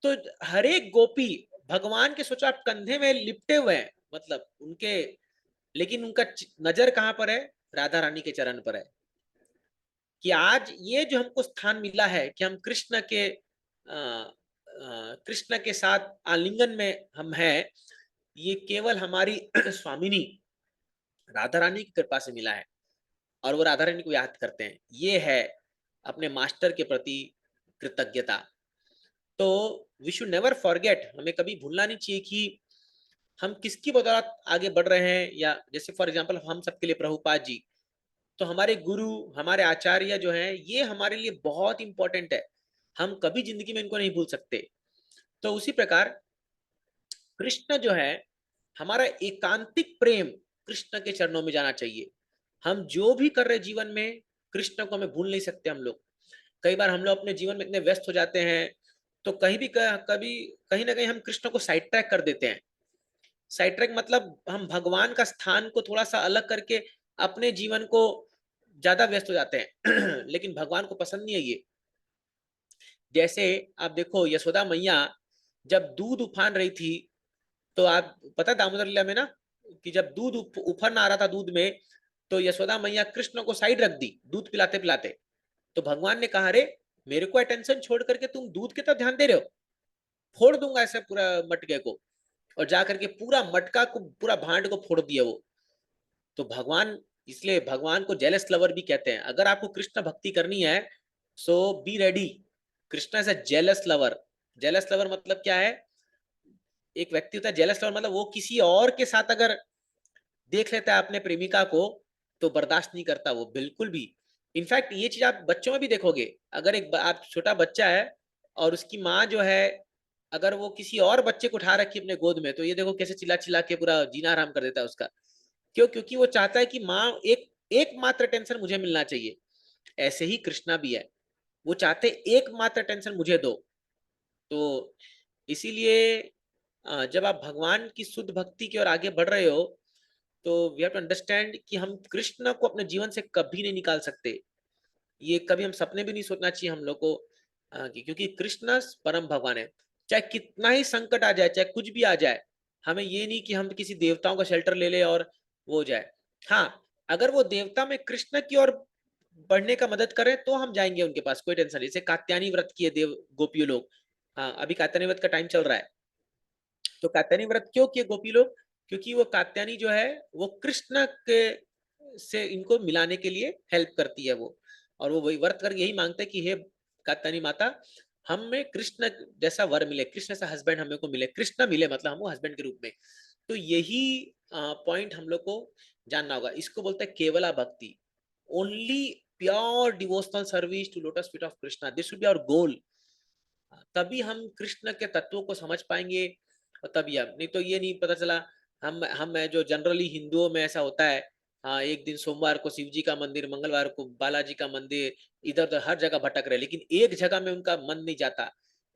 Speaker 1: तो हर एक गोपी भगवान के सोचो आप कंधे में लिपटे हुए हैं, मतलब उनके, लेकिन उनका नजर कहां पर है? राधा रानी के चरण पर है। कि आज ये जो हमको स्थान मिला है कि हम कृष्ण के साथ आलिंगन में हम हैं, ये केवल हमारी स्वामिनी राधा रानी की कृपा से मिला है, और वो राधा रानी को याद करते हैं। ये है अपने मास्टर के प्रति कृतज्ञता। तो वी शुड नेवर फॉरगेट, हमें कभी भूलना नहीं चाहिए कि हम किसकी बदौलत आगे बढ़ रहे हैं। या जैसे फॉर एग्जांपल हम सबके लिए प्रभुपाद जी, तो हमारे गुरु, हमारे आचार्य जो हैं, ये हमारे लिए बहुत इंपॉर्टेंट है, हम कभी जिंदगी में इनको नहीं भूल सकते। तो उसी प्रकार कृष्ण जो है, हमारा एकांतिक प्रेम कृष्ण के चरणों में जाना चाहिए। हम जो भी कर रहे जीवन में, कृष्ण को हमें भूल नहीं सकते हम लोग। कई बार हम लोग अपने जीवन में इतने व्यस्त हो जाते हैं, तो कभी कहीं ना कहीं हम कृष्ण को साइड ट्रैक कर देते हैं। साइड ट्रैक मतलब हम भगवान का स्थान को थोड़ा सा अलग करके अपने जीवन को ज्यादा व्यस्त हो जाते हैं लेकिन भगवान को पसंद नहीं है ये। जैसे आप देखो यशोदा मैया जब दूध उफान रही थी, तो आप पता दामोदर लीला में ना, कि जब दूध उफान आ रहा था दूध में, तो यशोदा मैया कृष्ण को साइड रख दी दूध पिलाते पिलाते। तो भगवान ने कहा, अरे मेरे को अटेंशन छोड़ करके तुम दूध की तरफ ध्यान दे रहे हो, फोड़ दूंगा ऐसे पूरा मटके को। और जाकर के पूरा मटका को, पूरा भांड को फोड़ दिया वो। तो भगवान, इसलिए भगवान को जेलस लवर भी कहते हैं। अगर आपको कृष्ण भक्ति करनी है, so be ready, Krishna is a jealous lover. Jealous lover मतलब क्या है? एक व्यक्ति होता है जेलस लवर, मतलब वो किसी और के साथ अगर देख लेता है अपने प्रेमिका को, तो बर्दाश्त नहीं करता वो बिल्कुल भी। इनफैक्ट ये चीज आप बच्चों में भी देखोगे। अगर एक आप छोटा बच्चा है और उसकी माँ जो है, अगर वो किसी और बच्चे को उठा रखी अपने गोद में, तो ये देखो कैसे चिल्ला चिल्ला के पूरा जीना आराम कर देता है उसका। क्यों? क्योंकि वो चाहता है कि माँ एकमात्र टेंशन मुझे मिलना चाहिए। ऐसे ही कृष्णा भी है, वो चाहते एकमात्र टेंशन मुझे दो। तो इसीलिए जब आप भगवान की शुद्ध भक्ति की ओर आगे बढ़ रहे हो, तो वी हैव टू अंडरस्टैंड कि हम कृष्ण को अपने जीवन से कभी नहीं निकाल सकते। ये कभी हम सपने भी नहीं सोचना चाहिए हम लोग को, क्योंकि कृष्ण परम भगवान है। चाहे कितना ही संकट आ जाए, चाहे कुछ भी आ जाए, हमें ये नहीं कि हम किसी देवताओं का शेल्टर ले ले और वो हो जाए। हाँ, अगर वो देवता में कृष्ण की ओर बढ़ने का मदद करें तो हम जाएंगे उनके पास, कोई टेंशन नहीं। जैसे कात्यायनी व्रत किए देव गोपियों लोग, हाँ अभी कात्यायनी व्रत का टाइम चल रहा है। तो कात्यायनी व्रत क्यों किए गोपी लोग? क्योंकि वो कात्यायनी जो है वो कृष्ण के से इनको मिलाने के लिए हेल्प करती है वो। और वो वही व्रत कर यही मांगते हैं कि हे कात्यायनी माता, हमें कृष्ण जैसा वर मिले, कृष्ण जैसा हस्बैंड हमें को मिले, कृष्ण मिले मतलब हमको हस्बैंड के रूप में। तो यही पॉइंट हम लोग को जानना होगा। इसको बोलते हैं केवला भक्ति, only pure devotional service to lotus feet of Krishna, this should be our goal. तभी हम कृष्ण के तत्वों को समझ पाएंगे। और तभी हम, नहीं तो ये नहीं पता चला, हम जो जनरली हिंदुओं में ऐसा होता है, हाँ एक दिन सोमवार को शिव जी का मंदिर, मंगलवार को बालाजी का मंदिर, इधर उधर हर जगह भटक रहे, लेकिन एक जगह में उनका मन नहीं जाता,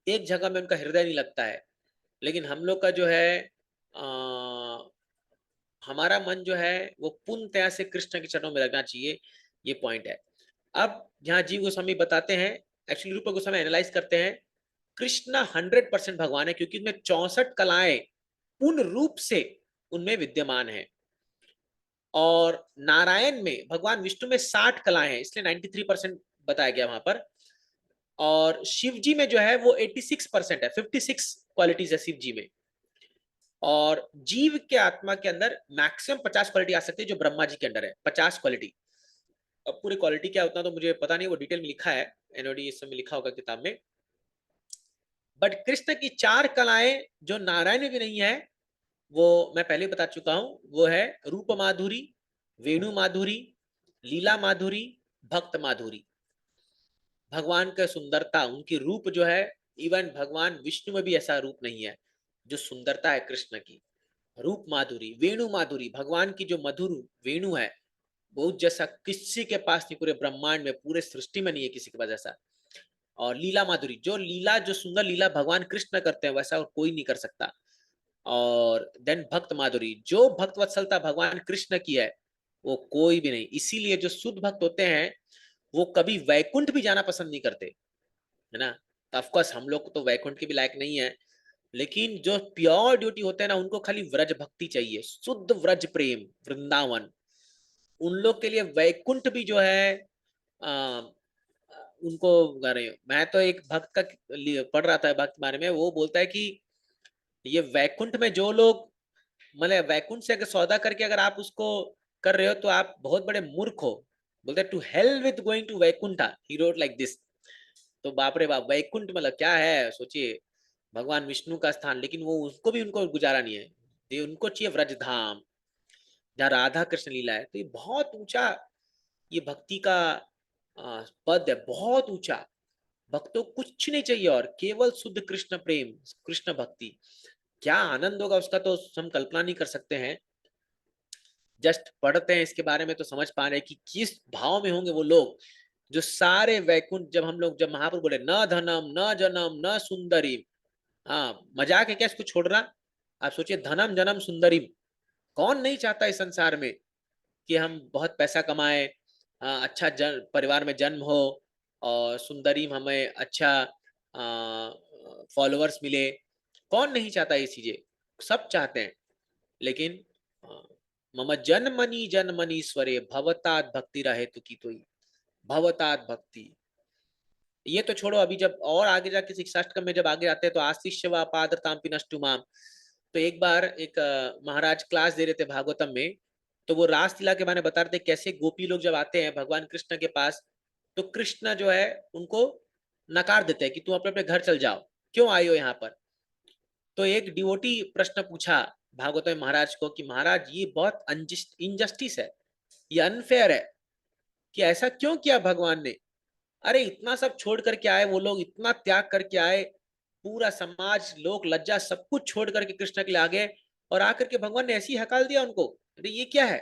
Speaker 1: एक जगह में उनका हृदय नहीं लगता है। लेकिन हम लोग का जो है हमारा मन जो है वो पूर्णतया से कृष्ण के चरणों में लगना चाहिए। ये पॉइंट है। अब यहाँ जीव गोस्वामी बताते हैं, एक्चुअली रूप गोस्वामी एनालाइज करते हैं, कृष्ण 100% भगवान है, क्योंकि उनमें 64 कलाएं पूर्ण रूप से उनमें विद्यमान है। और नारायण में, भगवान विष्णु में 60 कलाएं हैं, इसलिए 93% बताया गया वहां पर। और शिव जी में जो है वो 86% है, 56 क्वालिटीज है शिव जी में। और जीव के आत्मा के अंदर मैक्सिमम 50 क्वालिटी आ सकती है, जो ब्रह्मा जी के अंदर है 50 क्वालिटी। अब पूरी क्वालिटी क्या होता है तो मुझे पता नहीं, वो डिटेल में लिखा है, एनओडी इस समय लिखा होगा किताब में। बट कृष्ण की 4 कलाएं जो नारायण में भी नहीं है, वो मैं पहले बता चुका हूं, वो है रूप माधुरी, वेणु माधुरी, लीला माधुरी, भक्त माधुरी। भगवान का सुंदरता, उनकी रूप जो है, इवन भगवान विष्णु में भी ऐसा रूप नहीं है जो सुंदरता है कृष्ण की। रूप माधुरी, वेणु माधुरी, भगवान की जो मधुर वेणु है, बहुत जैसा किसी के पास नहीं, पूरे ब्रह्मांड में, पूरे सृष्टि में नहीं है किसी के पास ऐसा। और लीला माधुरी, जो लीला, जो सुंदर लीला भगवान कृष्ण करते हैं वैसा और कोई नहीं कर सकता। और देन भक्त माधुरी, जो भक्त वत्सलता भगवान कृष्ण की है वो कोई भी नहीं। इसीलिए जो शुद्ध भक्त होते हैं वो कभी वैकुंठ भी जाना पसंद नहीं करते, है ना। ऑफकोर्स हम लोग तो वैकुंठ के भी लायक नहीं है, लेकिन जो प्योर ड्यूटी होते हैं ना, उनको खाली व्रज भक्ति चाहिए, शुद्ध व्रज प्रेम, वृंदावन। उन लोग के लिए वैकुंठ भी जो है आ, उनको अरे, मैं तो एक भक्त का पढ़ रहा था, भक्त के बारे में, वो बोलता है कि ये वैकुंठ में जो लोग, मतलब वैकुंठ से अगर सौदा करके अगर आप उसको कर रहे हो तो आप बहुत बड़े मूर्ख हो। बोलते to hell with going to Vaikuntha, he wrote like this. तो बाप रे बाप, वैकुंठ मतलब क्या है, सोचिए, भगवान विष्णु का स्थान, लेकिन वो उसको भी उनको गुजारा नहीं है, ये उनको चाहिए व्रजधाम जहाँ राधा कृष्ण लीला है। तो ये बहुत ऊंचा, ये भक्ति का पद है, बहुत ऊंचा। भक्तों को कुछ नहीं चाहिए और केवल शुद्ध कृष्ण प्रेम, कृष्ण भक्ति। क्या आनंद होगा उसका तो हम कल्पना नहीं कर सकते हैं। जस्ट पढ़ते हैं इसके बारे में तो समझ पा रहे हैं कि किस भाव में होंगे वो लोग जो सारे वैकुंठ, जब हम लोग, जब महाप्रभु बोले न धनम न जनम न सुंदरी, हाँ मजाक है क्या इसको छोड़ना। आप सोचिए, धनम जनम सुंदरी, कौन नहीं चाहता इस संसार में कि हम बहुत पैसा कमाए, अच्छा परिवार में जन्म हो, और सुंदरी हमें अच्छा फॉलोअर्स मिले। कौन नहीं चाहता ये चीजें, सब चाहते हैं। लेकिन मम जन्मनि जन्मनीश्वरे भवतात भक्ति रहे तो की, तो भवतात भक्ति, ये तो छोड़ो। अभी जब और आगे जाके शिक्षाष्टकम में जब आगे आते हैं तो आशिष्य व पादरताम पिनष्टुमाम, तो एक बार एक महाराज क्लास दे रहे थे भागवतम में, तो वो रासलीला के बारे में बता रहे थे कैसे गोपी लोग जब आते हैं भगवान कृष्ण के पास, तो कृष्ण जो है उनको नकार देते हैं कि तुम अपने अपने घर चल जाओ, क्यों आए हो यहाँ पर। तो एक डिवोटी प्रश्न पूछा भागवत में महाराज को कि महाराज ये बहुत इनजस्टिस है, ये अनफेयर है कि ऐसा क्यों किया भगवान ने। अरे इतना सब छोड़ करके आए वो लोग, इतना त्याग करके आए, पूरा समाज लोक लज्जा सब कुछ छोड़ करके कृष्ण के लिए आ गए, और आकर के भगवान ने ऐसी हकाल दिया उनको। अरे ये क्या है।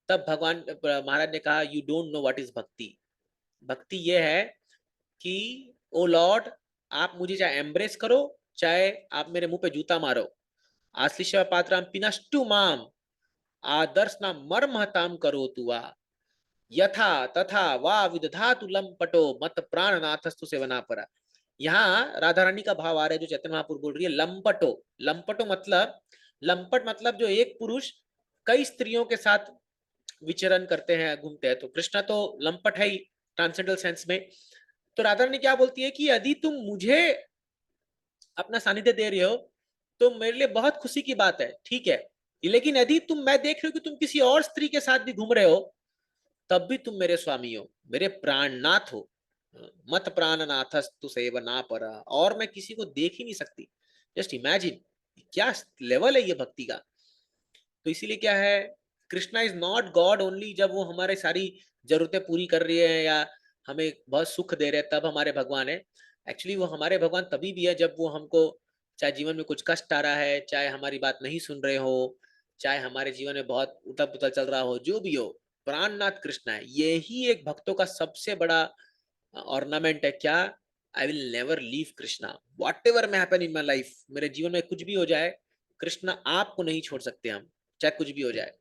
Speaker 1: तब भगवान महाराज ने कहा you don't know what is भक्ति। भक्ति ये है कि ओ लॉर्ड, आप मुझे चाहे एम्ब्रेस करो, चाहे आप मेरे मुंह पे जूता मारो, आश्लिष्य पात्राम पिनष्टु माम आदर्श ना मर्महताम करो तुआ यथा तथा वा विदधातु लंपटो मत प्राणनाथस्तु सेवना परा। यहाँ राधा रानी का भाव आ रहा है जो चैतन्य महापुरुष बोल रही है, लंपटो। लंपटो मतलब, लंपट मतलब जो एक पुरुष कई स्त्रियों के साथ विचरण करते हैं, घूमते हैं, तो कृष्णा तो लंपट है ही ट्रांसेंडल सेंस में। तो राधा रानी क्या बोलती है कि यदि तुम मुझे अपना सानिध्य दे रहे हो तो मेरे लिए बहुत खुशी की बात है, ठीक है, लेकिन यदि मैं देख रही हूँ कि तुम किसी और स्त्री के साथ भी घूम रहे हो, तब भी तुम मेरे स्वामी हो, मेरे प्राणनाथ हो। मत प्राणनाथस्तु सेवना पर, और मैं किसी को देख ही नहीं सकती। जस्ट इमेजिन क्या लेवल है ये भक्ति का। तो इसीलिए क्या है, Krishna is not God only जब वो हमारे सारी जरूरतें पूरी कर रही है या हमें बहुत सुख दे रहे हैं तब हमारे भगवान है। एक्चुअली वो हमारे भगवान तभी भी है जब वो हमको, चाहे जीवन में कुछ कष्ट आ रहा है, चाहे हमारी बात नहीं सुन रहे हो, चाहे हमारे जीवन में बहुत उथल पुथल चल रहा हो, जो भी हो, प्राणनाथ कृष्ण है। यही एक भक्तों का सबसे बड़ा ऑर्नामेंट है। क्या, I will never leave Krishna what ever may happen in my life. मेरे जीवन में कुछ भी हो जाए, कृष्णा आपको नहीं छोड़ सकते हम, चाहे कुछ भी हो जाए।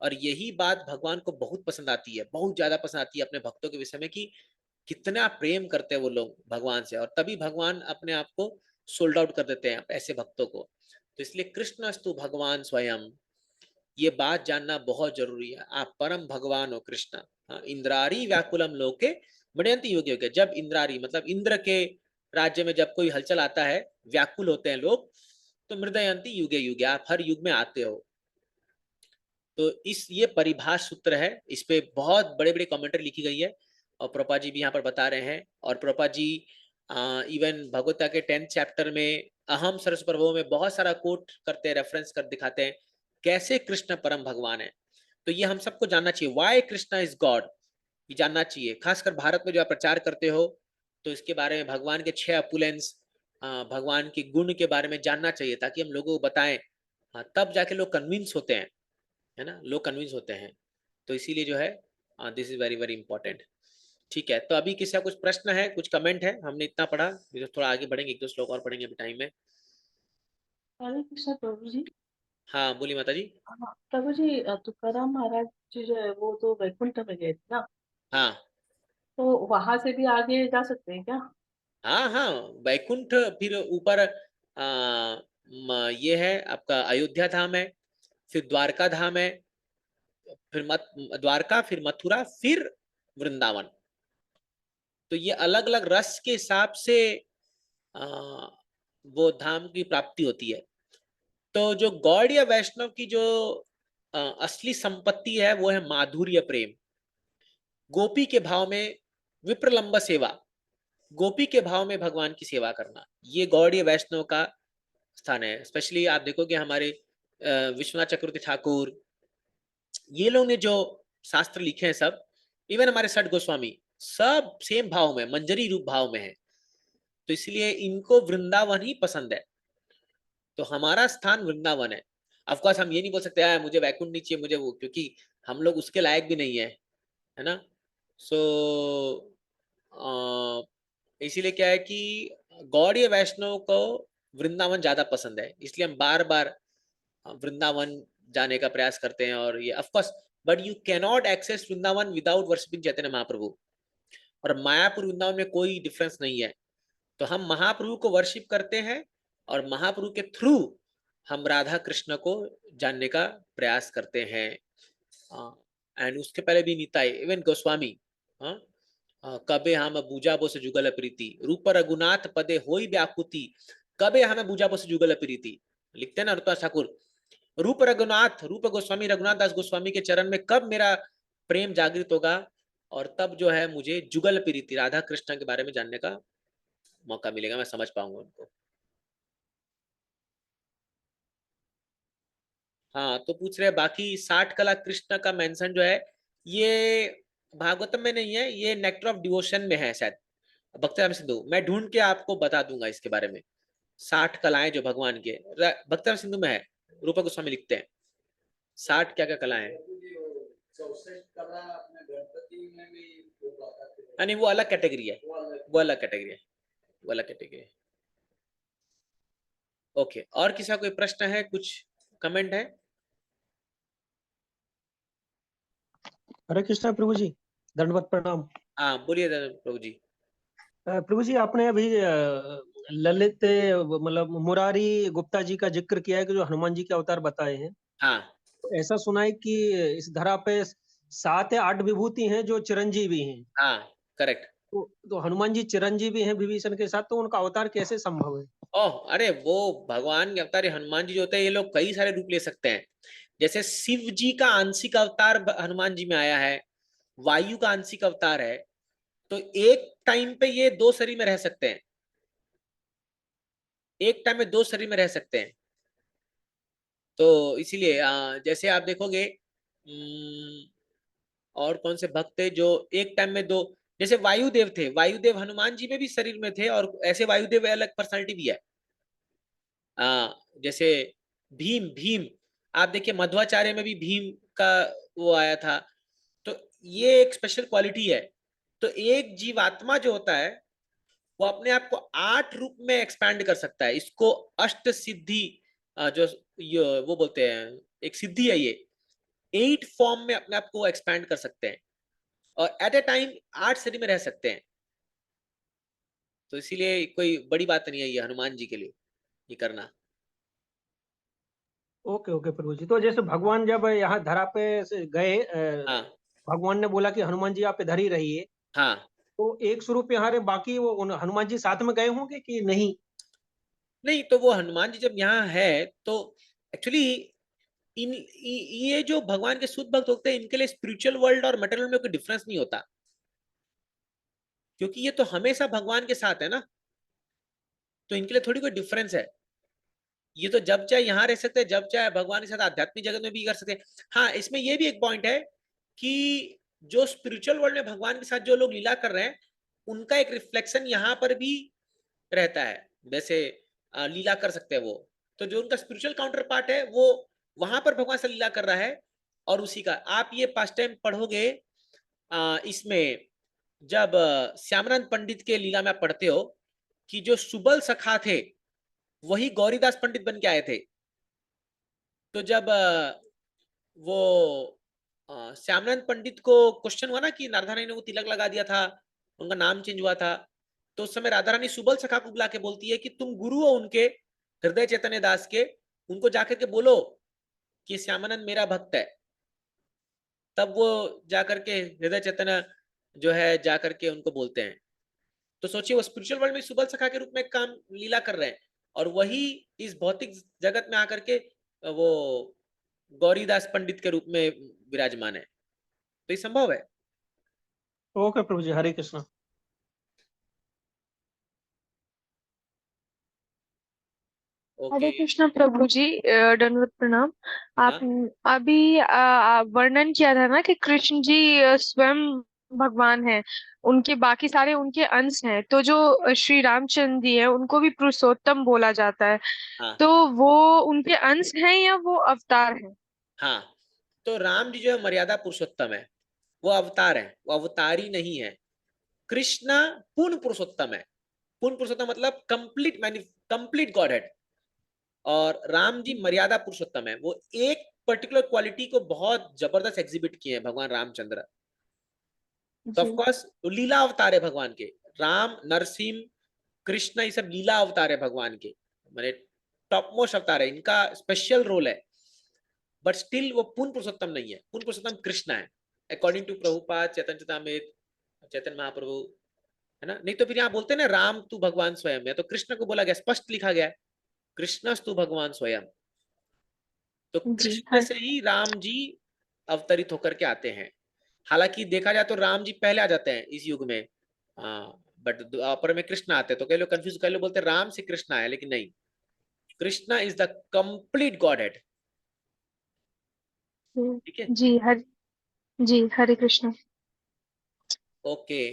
Speaker 1: और यही बात भगवान को बहुत पसंद आती है, बहुत ज्यादा पसंद आती है अपने भक्तों के विषय में कि कितना प्रेम करते हैं वो लोग भगवान से, और तभी भगवान अपने आप को सोल्ड आउट कर देते हैं ऐसे भक्तों को। तो इसलिए कृष्णस्तु भगवान स्वयं, ये बात जानना बहुत जरूरी है। आप परम भगवान हो कृष्ण। हाँ, इंद्रारी व्याकुलम लोके मणयंती योग्य योग्य। जब इंद्रारी मतलब इंद्र के राज्य में जब कोई हलचल आता है, व्याकुल होते हैं लोग, तो मृदयंती युगे युगे, आप हर युग में आते हो। तो ये परिभाष सूत्र है, इस पे बहुत बड़े बड़े कमेंट्री लिखी गई है, और प्रभुपाद जी भी यहाँ पर बता रहे हैं। और प्रभुपाद जी इवन भगवता के 10th चैप्टर में अहम सरस प्रभु में बहुत सारा कोट करते हैं, रेफरेंस कर दिखाते हैं कैसे कृष्ण परम भगवान है। तो ये हम सबको जानना चाहिए, वाई कृष्णा इज गॉड। ये जानना चाहिए। खासकर भारत में जो आप प्रचार करते हो तो इसके बारे में भगवान के 6 अपुलेंस, भगवान के गुण के बारे में जानना चाहिए ताकि हम लोगों को बताएं। तब जाके लोग कन्विंस होते हैं, है ना, लोग कन्विंस होते हैं। तो इसीलिए जो है this is very very important. ठीक है, तो अभी किसी का कुछ प्रश्न है, कुछ कमेंट है? हमने इतना पढ़ा, तो थोड़ा आगे बढ़ेंगे, 1-2 श्लोक और पढ़ेंगे अभी टाइम है।
Speaker 2: हरे कृष्ण प्रभु जी।
Speaker 1: हाँ बोलिए माता जी।
Speaker 2: हाँ, प्रभु जी, तुकाराम महाराज जी जो है वो तो वैकुंठ में गए थे ना,
Speaker 1: हाँ
Speaker 2: तो वहां से भी आगे जा सकते हैं क्या?
Speaker 1: हाँ हाँ, वैकुंठ फिर ऊपर ये है आपका अयोध्या धाम है, फिर द्वारका धाम है, फिर द्वारका, फिर मथुरा, फिर वृंदावन। तो ये अलग अलग रस के हिसाब से आ, वो धाम की प्राप्ति होती है। तो जो गौड़ीय वैष्णव की जो असली संपत्ति है वो है माधुर्य प्रेम, गोपी के भाव में विप्रलंब सेवा, गोपी के भाव में भगवान की सेवा करना, ये गौड़ीय वैष्णव का स्थान है। स्पेशली आप देखोगे हमारे विश्वनाथ चक्रवर्ती ठाकुर, ये लोग ने जो शास्त्र लिखे हैं सब, इवन हमारे सठ गोस्वामी, सब सेम भाव में, मंजरी रूप भाव में है। तो इसलिए इनको वृंदावन ही पसंद है। तो हमारा स्थान वृंदावन है। ऑफकोर्स हम ये नहीं बोल सकते मुझे वैकुंठ नहीं चाहिए, मुझे वो, क्योंकि हम लोग उसके लायक भी नहीं है, है ना। सो इसीलिए क्या है कि गौड़ीय वैष्णव को वृंदावन ज्यादा पसंद है, इसलिए हम बार बार वृंदावन जाने का प्रयास करते हैं। और ये of course, but you cannot access Vrindavan without worshipping Chaitanya Mahaprabhu. और मायापुर वृंदावन में कोई डिफरेंस नहीं है। तो हम महाप्रभु को वर्शिप करते हैं और महाप्रभु के थ्रू हम राधा कृष्ण को जानने का प्रयास करते हैं। एंड उसके पहले भी निताई, इवन गोस्वामी, कबे हम बूजा बो से जुगल प्रीति, रूप रघुनाथ पदे होई व्याकुति, कबे हमें बूजा बो से जुगल प्रीति, लिखते हैं ना रुपा ठाकुर। रूप रघुनाथ, रूप गोस्वामी रघुनाथ दास गोस्वामी के चरण में कब मेरा प्रेम जागृत होगा, और तब जो है मुझे जुगल प्रीति, राधा कृष्ण के बारे में जानने का मौका मिलेगा, मैं समझ पाऊंगा उनको। हाँ, तो पूछ रहे हैं बाकी 60 कला कृष्ण का मेंशन जो है ये भागवतम में नहीं है, ये नेक्टर ऑफ डिवोशन में है शायद, भक्ति राम सिंधु। मैं ढूंढ के आपको बता दूंगा इसके बारे में। 60 कलाएं जो भगवान के भक्ति राम सिंधु में है, रूपा गोस्वामी लिखते हैं 60 क्या क्या कलाएं। नहीं, वो अलग कैटेगरी है, वो अलग कैटेगरी है, वो अलग कैटेगरी है। ओके, और किसी का कोई प्रश्न है, कुछ कमेंट है?
Speaker 6: हरे कृष्णा प्रभु जी, दंडवत प्रणाम।
Speaker 1: हाँ बोलिए प्रभु जी।
Speaker 6: प्रभु जी, आपने अभी ललित मतलब मुरारी गुप्ता जी का जिक्र किया है कि जो हनुमान जी के अवतार बताए हैं।
Speaker 1: हाँ
Speaker 6: तो ऐसा सुना है कि इस धरा पे 7 या 8 विभूति हैं जो चिरंजीवी हैं।
Speaker 1: हाँ करेक्ट।
Speaker 6: तो हनुमान जी चिरंजीवी हैं विभीषण के साथ, तो उनका अवतार कैसे संभव है?
Speaker 1: ओह, अरे वो भगवान के अवतार हनुमान जी जो होते हैं, ये लोग कई सारे रूप ले सकते हैं। जैसे शिव जी का आंशिक अवतार हनुमान जी में आया है, वायु का आंशिक अवतार है। तो एक टाइम पे ये 2 शरीर में रह सकते हैं, एक टाइम में 2 शरीर में रह सकते हैं। तो इसीलिए जैसे आप देखोगे और कौन से भक्त थे जो एक टाइम में 2, जैसे वायुदेव थे, वायुदेव हनुमान जी में भी शरीर में थे, और ऐसे वायुदेव अलग पर्सनालिटी भी है। जैसे भीम, भीम आप देखिए मध्वाचार्य में भी भीम का वो आया था। तो ये एक स्पेशल क्वालिटी है। तो एक जीवात्मा जो होता है वो अपने आप को 8 रूप में एक्सपैंड कर सकता है। इसको अष्ट सिद्धि जो वो बोलते हैं, एक सिद्धि है ये, 8 फॉर्म में अपने आप को एक्सपैंड कर सकते हैं, और एट ए टाइम 8 शरीर में रह सकते हैं। तो इसीलिए कोई बड़ी बात नहीं है ये हनुमान जी के लिए ये करना।
Speaker 6: ओके ओके प्रभु जी, तो जैसे भगवान जब यहाँ धरा पे से गए,
Speaker 1: हाँ
Speaker 6: भगवान ने बोला कि हनुमान जी आप इधर ही रहिए,
Speaker 1: हाँ।
Speaker 6: तो एक स्वरूप यहाँ रहे, बाकी वो हनुमान जी साथ में गए होंगे कि नहीं?
Speaker 1: नहीं, तो वो हनुमान जी जब यहाँ है तो एक्चुअली ये जो भगवान के शुद्ध भक्त होते हैं, इनके लिए स्पिरिचुअल वर्ल्ड और मटेरियल में कोई डिफरेंस नहीं होता, क्योंकि ये तो हमेशा भगवान के साथ है ना। तो इनके लिए थोड़ी कोई डिफरेंस है। ये तो जब चाहे यहाँ रह सकते हैं, जब चाहे भगवान के साथ आध्यात्मिक जगत में भी कर सकते हैं। हाँ, इसमें ये भी एक पॉइंट है कि जो स्पिरिचुअल वर्ल्ड में भगवान के साथ जो लोग लीला कर रहे हैं उनका एक रिफ्लेक्शन यहाँ पर भी रहता है, वैसे लीला कर सकते हैं वो। तो जो उनका स्पिरिचुअल काउंटर पार्ट है वो वहां पर भगवान से लीला कर रहा है, और उसी का आप ये पास्ट टाइम पढ़ोगे इसमें, जब श्यामनंद पंडित के लीला में आप पढ़ते हो कि जो सुबल सखा थे वही गौरीदास पंडित बन के आए थे। तो जब वो श्यामनंद पंडित को क्वेश्चन हुआ ना कि राधा रानी ने वो तिलक लगा दिया था, उनका नाम चेंज हुआ था, तो उस समय राधा रानी सुबल सखा को बुला के बोलती है कि तुम गुरु हो उनके, हृदय चैतन्य दास के, उनको जाकर के बोलो कि श्यामानंद मेरा भक्त है। तब वो जाकर के हृदय चैतन्य जो है जाकर के उनको बोलते हैं। तो सोचिए वो स्पिरिचुअल वर्ल्ड में सुबल सखा के रूप में काम लीला कर रहे हैं, और वही इस भौतिक जगत में आकर के वो गौरीदास पंडित के रूप में विराजमान है। तो ये संभव है।
Speaker 6: ओके प्रभु जी, हरे कृष्ण।
Speaker 1: ओके।
Speaker 7: हरे कृष्ण प्रभु जी, दंडवत प्रणाम। आप
Speaker 1: हाँ
Speaker 7: अभी वर्णन किया था ना कि कृष्ण जी स्वयं भगवान है, उनके बाकी सारे उनके अंश हैं, तो जो श्री रामचंद्र जी है उनको भी पुरुषोत्तम बोला जाता है,
Speaker 1: हाँ
Speaker 7: तो वो उनके अंश हैं या वो अवतार हैं?
Speaker 1: हाँ। तो राम जी जो है मर्यादा पुरुषोत्तम है, वो अवतार है, वो अवतारी नहीं है। कृष्णा पूर्ण पुरुषोत्तम है। पूर्ण पुरुषोत्तम मतलब कंप्लीट गॉड हेड। और राम जी मर्यादा पुरुषोत्तम है, वो एक पर्टिकुलर क्वालिटी को बहुत जबरदस्त एग्जिबिट किए हैं भगवान रामचंद्र। तो ऑफ
Speaker 7: जी
Speaker 1: कोर्स तो लीला अवतार है भगवान के। राम, नरसिंह, कृष्ण, ये सब लीला अवतार है भगवान के, माने टॉप मोस्ट अवतार है, इनका स्पेशल रोल है। बट स्टिल वो पूर्ण पुरुषोत्तम नहीं है। पूर्ण पुरुषोत्तम कृष्ण है अकॉर्डिंग टू प्रभुपाद, चैतन्य चरितामृत, चैतन्य महाप्रभु, है ना। नहीं तो फिर यहाँ बोलते हैं ना राम तू भगवान स्वयं है, तो कृष्ण को बोला गया, स्पष्ट लिखा गया है कृष्णस्तु भगवान स्वयं। तो
Speaker 7: जी
Speaker 1: कृष्ण से ही राम जी अवतरित होकर के आते हैं। हालांकि देखा जाए तो राम जी पहले आ जाते हैं इस युग में, बट द्वापर में कृष्ण आते हैं। तो कई लोग कंफ्यूज, कई लोग बोलते हैं राम से कृष्ण आए, लेकिन नहीं, Krishna is the complete Godhead. ठीक है,
Speaker 7: जी जी Hare Krishna.
Speaker 1: Okay,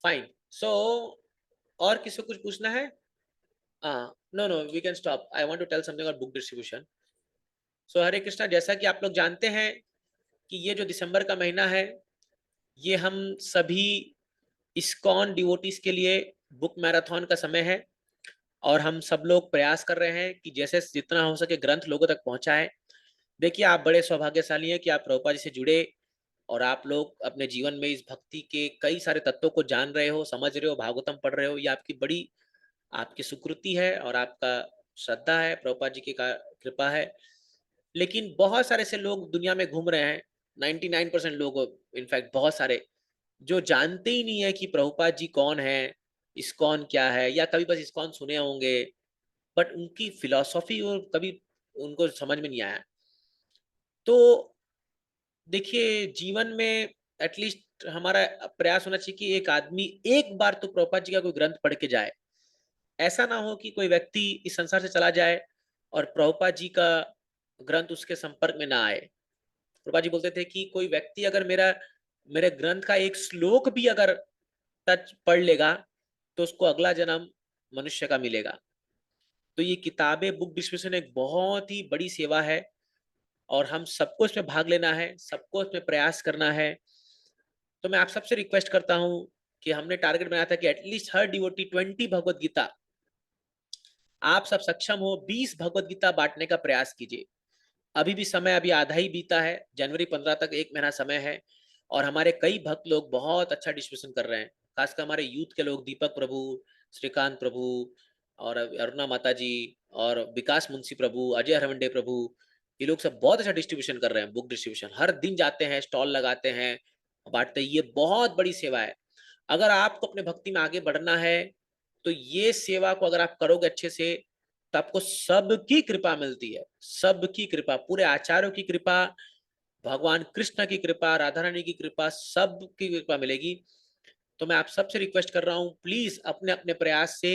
Speaker 1: fine. So और किसी को कुछ पूछना है? No no, we can stop. I want to tell something about book distribution. So Hare Krishna, जैसा कि आप लोग जानते हैं कि ये जो दिसंबर का महीना है, ये हम सभी इस्कॉन डिवोटीज के लिए बुक मैराथन का समय है। और हम सब लोग प्रयास कर रहे हैं कि जैसे जितना हो सके ग्रंथ लोगों तक पहुंचाएं। देखिए, आप बड़े सौभाग्यशाली हैं कि आप प्रभुपाद जी से जुड़े, और आप लोग अपने जीवन में इस भक्ति के कई सारे तत्वों को जान रहे हो, समझ रहे हो, भागवतम पढ़ रहे हो। ये आपकी बड़ी आपकी सुकृति है और आपका श्रद्धा है, प्रभुपाद जी की कृपा है। लेकिन बहुत सारे ऐसे लोग दुनिया में घूम रहे हैं, 99% लोग, इनफैक्ट बहुत सारे, जो जानते ही नहीं है कि प्रभुपाद जी कौन है, इस्कॉन क्या है, या कभी बस इस्कॉन सुने होंगे, बट उनकी फिलॉसफी और कभी उनको समझ में नहीं आया। तो देखिए, जीवन में एटलीस्ट हमारा प्रयास होना चाहिए कि एक आदमी एक बार तो प्रभुपाद जी का कोई ग्रंथ पढ़ के जाए। ऐसा ना हो कि कोई व्यक्ति इस संसार से चला जाए और प्रभुपाद जी का ग्रंथ उसके संपर्क में ना आए। प्रभुपाद जी बोलते थे कि कोई व्यक्ति अगर मेरे ग्रंथ का एक श्लोक भी अगर टच पढ़ लेगा तो उसको अगला जन्म मनुष्य का मिलेगा। तो ये किताबें, बुक डिस्ट्रीब्यूशन एक बहुत ही बड़ी सेवा है, और हम सबको इसमें भाग लेना है, सबको इसमें प्रयास करना है। तो मैं आप सबसे रिक्वेस्ट करता हूं कि हमने टारगेट बनाया था कि एटलीस्ट हर डिवोटी 20 भगवत गीता, आप सब सक्षम हो 20 भगवत गीता बांटने का प्रयास कीजिए। अभी भी समय, अभी आधा ही बीता है, जनवरी 15 तक 1 महीना समय है, और हमारे कई भक्त लोग बहुत अच्छा डिस्ट्रीब्यूशन कर रहे हैं। खासकर हमारे यूथ के लोग, दीपक प्रभु, श्रीकांत प्रभु, और अरुणा माता जी, और विकास मुंशी प्रभु, अजय हरवंडे प्रभु, ये लोग सब बहुत अच्छा डिस्ट्रीब्यूशन कर रहे हैं। बुक डिस्ट्रीब्यूशन हर दिन जाते हैं, स्टॉल लगाते हैं, बांटते हैं। ये बहुत बड़ी सेवा है। अगर आपको अपने भक्ति में आगे बढ़ना है तो ये सेवा को अगर आप करोगे अच्छे से, तो आपको सबकी कृपा मिलती है, सबकी कृपा, पूरे आचार्यों की कृपा, भगवान कृष्ण की कृपा, राधा रानी की कृपा, सबकी कृपा मिलेगी। तो मैं आप सबसे रिक्वेस्ट कर रहा हूं, प्लीज अपने अपने प्रयास से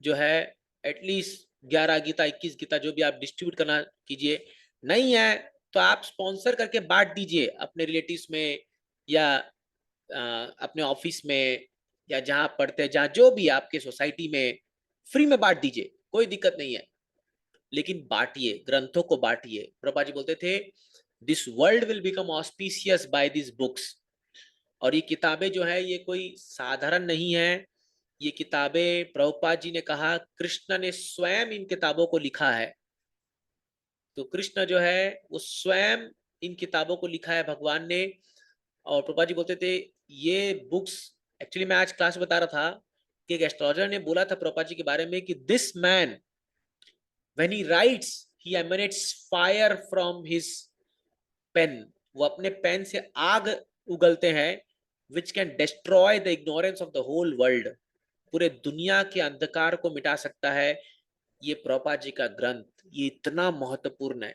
Speaker 1: जो है एटलीस्ट 11 गीता, 21 गीता, जो भी आप डिस्ट्रीब्यूट करना कीजिए। नहीं है तो आप स्पॉन्सर करके बांट दीजिए अपने रिलेटिव्स में, या अपने ऑफिस में, या जहां पढ़ते हैं, जहां जो भी आपके सोसाइटी में, फ्री में बांट दीजिए, कोई दिक्कत नहीं है। लेकिन बांटिए, ग्रंथों को बांटिए। प्रभुपाद जी बोलते थे, this world will become auspicious by this books. और ये किताबें जो है ये कोई साधारण नहीं है। ये किताबें प्रभुपाद जी ने कहा कृष्ण ने स्वयं इन किताबों को लिखा है। तो कृष्ण जो है वो स्वयं इन किताबों को लिखा है भगवान ने। और प्रभुपाद जी बोलते थे ये बुक्स, एक्चुअली मैं आज क्लास में बता रहा था कि एक एस्ट्रोलॉजर ने बोला था प्रभुपाद जी के बारे में कि this man when he writes he emanates fire from his pen. वो अपने पेन से आग उगलते हैं, which can destroy the ignorance of the whole world. पूरे दुनिया के अंधकार को मिटा सकता है ये प्रभुपाद जी का ग्रंथ, ये इतना महत्वपूर्ण है।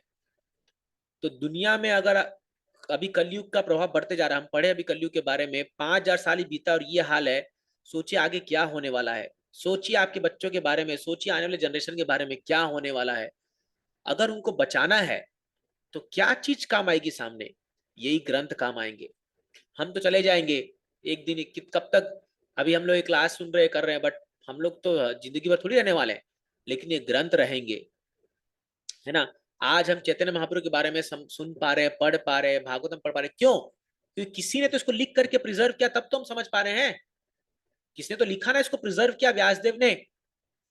Speaker 1: तो दुनिया में अगर अभी कलयुग का प्रभाव बढ़ते जा रहा है, हम पढ़े अभी कलयुग के बारे में, 5000 साल ही बीता और ये हाल है, सोचिए आगे क्या होने वाला है। सोचिए आपके बच्चों के बारे में, सोचिए आने वाले जनरेशन के बारे में क्या होने वाला है। अगर उनको बचाना है तो क्या चीज काम आएगी सामने? यही ग्रंथ काम आएंगे। हम तो चले जाएंगे एक दिन, कब तक? अभी हम लोग एक क्लास सुन रहे कर रहे हैं, बट हम लोग तो जिंदगी भर थोड़ी रहने वाले हैं, लेकिन ये ग्रंथ रहेंगे, है ना। आज हम चैतन्य महाप्रभु के बारे में सुन पा रहे हैं, पढ़ पा रहे हैं, भागवतम पढ़ पा रहे हैं, क्यों? क्योंकि किसी ने तो इसको लिख करके प्रिजर्व किया, तब तो हम समझ पा रहे हैं। किसने तो लिखा ना, इसको प्रिजर्व किया, व्यासदेव ने,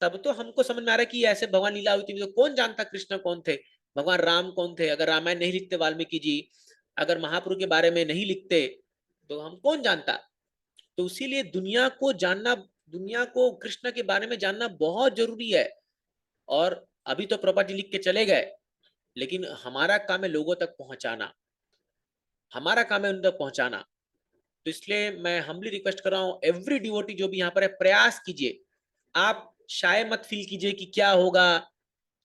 Speaker 1: तब तो हमको समझ में आ रहा है कि ऐसे भगवान लीला हुई थी। तो कौन जानता कृष्ण कौन थे, भगवान राम कौन थे? अगर रामायण नहीं लिखते वाल्मीकि जी, अगर महाप्रभु के बारे में नहीं लिखते, तो हम कौन जानता? तो इसीलिए दुनिया को जानना, दुनिया को कृष्ण के बारे में जानना बहुत जरूरी है। और अभी तो प्रभुपाद जी लिख के चले गए, लेकिन हमारा काम है लोगों तक पहुंचाना, हमारा काम है उन तक पहुंचाना। तो इसलिए मैं हम्बली रिक्वेस्ट कर रहा हूँ, एवरी डिवोटी जो भी यहाँ पर है, प्रयास कीजिए। आप शायद मत फील कीजिए कि क्या होगा,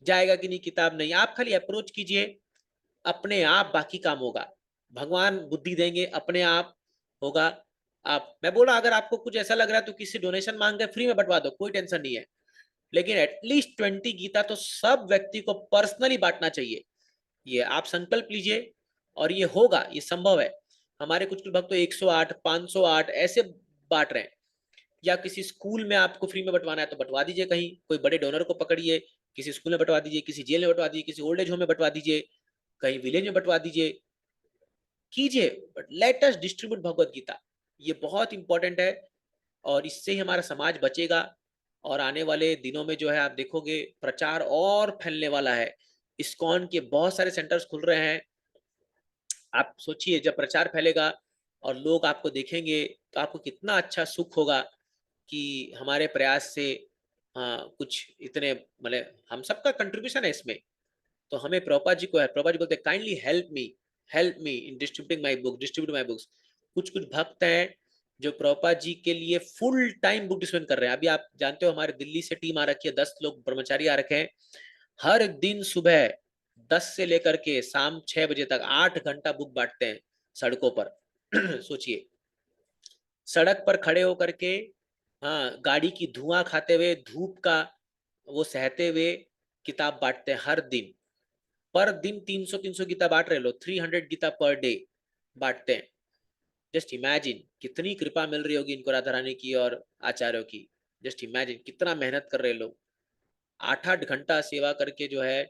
Speaker 1: जाएगा कि नहीं किताब, नहीं, आप खाली अप्रोच कीजिए, अपने आप बाकी काम होगा। भगवान बुद्धि देंगे, अपने आप होगा। आप, मैं बोला अगर आपको कुछ ऐसा लग रहा है तो किसी डोनेशन मांग के फ्री में बंटवा दो, कोई टेंशन नहीं है। लेकिन एटलीस्ट 20 गीता तो सब व्यक्ति को पर्सनली बांटना चाहिए। ये आप संकल्प लीजिए और ये होगा, ये संभव है। हमारे कुछ भक्त तो 108, 508 ऐसे बांट रहे हैं। या किसी स्कूल में आपको फ्री में बंटवाना है तो बंटवा दीजिए, कहीं कोई बड़े डोनर को पकड़िए, किसी स्कूल में बंटवा दीजिए, किसी जेल में बंटवा दीजिए, किसी ओल्ड एज होम में बंटवा दीजिए, कहीं विलेज में बंटवा दीजिए, कीजिए, but let us distribute Bhagavad Gita. ये बहुत इंपॉर्टेंट है और इससे ही हमारा समाज बचेगा। और आने वाले दिनों में जो है आप देखोगे प्रचार और फैलने वाला है। इस्कॉन के बहुत सारे सेंटर्स खुल रहे हैं। आप सोचिए जब प्रचार फैलेगा और लोग आपको देखेंगे तो आपको कितना अच्छा सुख होगा कि हमारे प्रयास से कुछ इतने, मतलब हम सबका कंट्रीब्यूशन है इसमें। तो हमें प्रभुपाद जी को है, प्रभुपाद जी बोलते हैं kindly help me in distributing my book, distribute my books. कुछ कुछ भक्त हैं जो प्रभुपाद जी के लिए फुल टाइम बुक डिस्ट्रीब्यूट कर रहे हैं। अभी आप जानते हो हमारे दिल्ली से टीम आ रखी है, 10 लोग ब्रह्मचारी आ रखे हैं। हर दिन सुबह 10 से लेकर के शाम 6 बजे तक 8 घंटा बुक बांटते हैं सड़कों पर। सोचिए, सड़क पर खड़े होकर के, हाँ, गाड़ी की धुआं खाते हुए, धूप का वो सहते हुए किताब बांटते हैं हर दिन। पर दिन 300 गीता बांट रहे लोग, 300 गीता पर डे बांटते हैं। जस्ट इमेजिन कितनी कृपा मिल रही होगी इनको राधा रानी की और आचार्यों की। जस्ट इमेजिन कितना मेहनत कर रहे लोग, 8-8 घंटा सेवा करके जो है,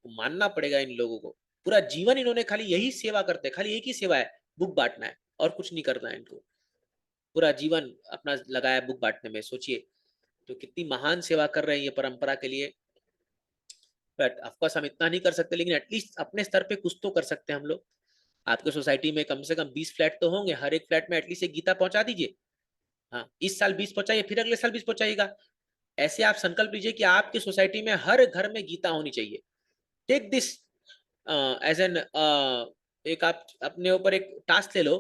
Speaker 1: मानना पड़ेगा इन लोगों को। पूरा जीवन इन्होंने खाली यही सेवा करते हैं, खाली एक ही सेवा है, बुक बांटना है और कुछ नहीं करना है इनको। पूरा जीवन अपना लगाया बुक बांटने में। सोचिए तो कितनी महान सेवा कर रहे हैं ये परंपरा के लिए। बट ऑफकोर्स हम इतना नहीं कर सकते, लेकिन एटलीस्ट अपने स्तर पे कुछ तो कर सकते हैं हम लोग। आपके सोसाइटी में कम से कम 20 फ्लैट तो होंगे, हर एक फ्लैट में एटलीस्ट एक गीता पहुंचा दीजिए। हाँ, इस साल 20 पहुंचाइए, फिर अगले साल 20 पहुंचाइएगा। ऐसे आप संकल्प लीजिए कि आपकी सोसाइटी में हर घर में गीता होनी चाहिए। टेक दिस एज एन, एक आप अपने ऊपर एक टास्क ले लो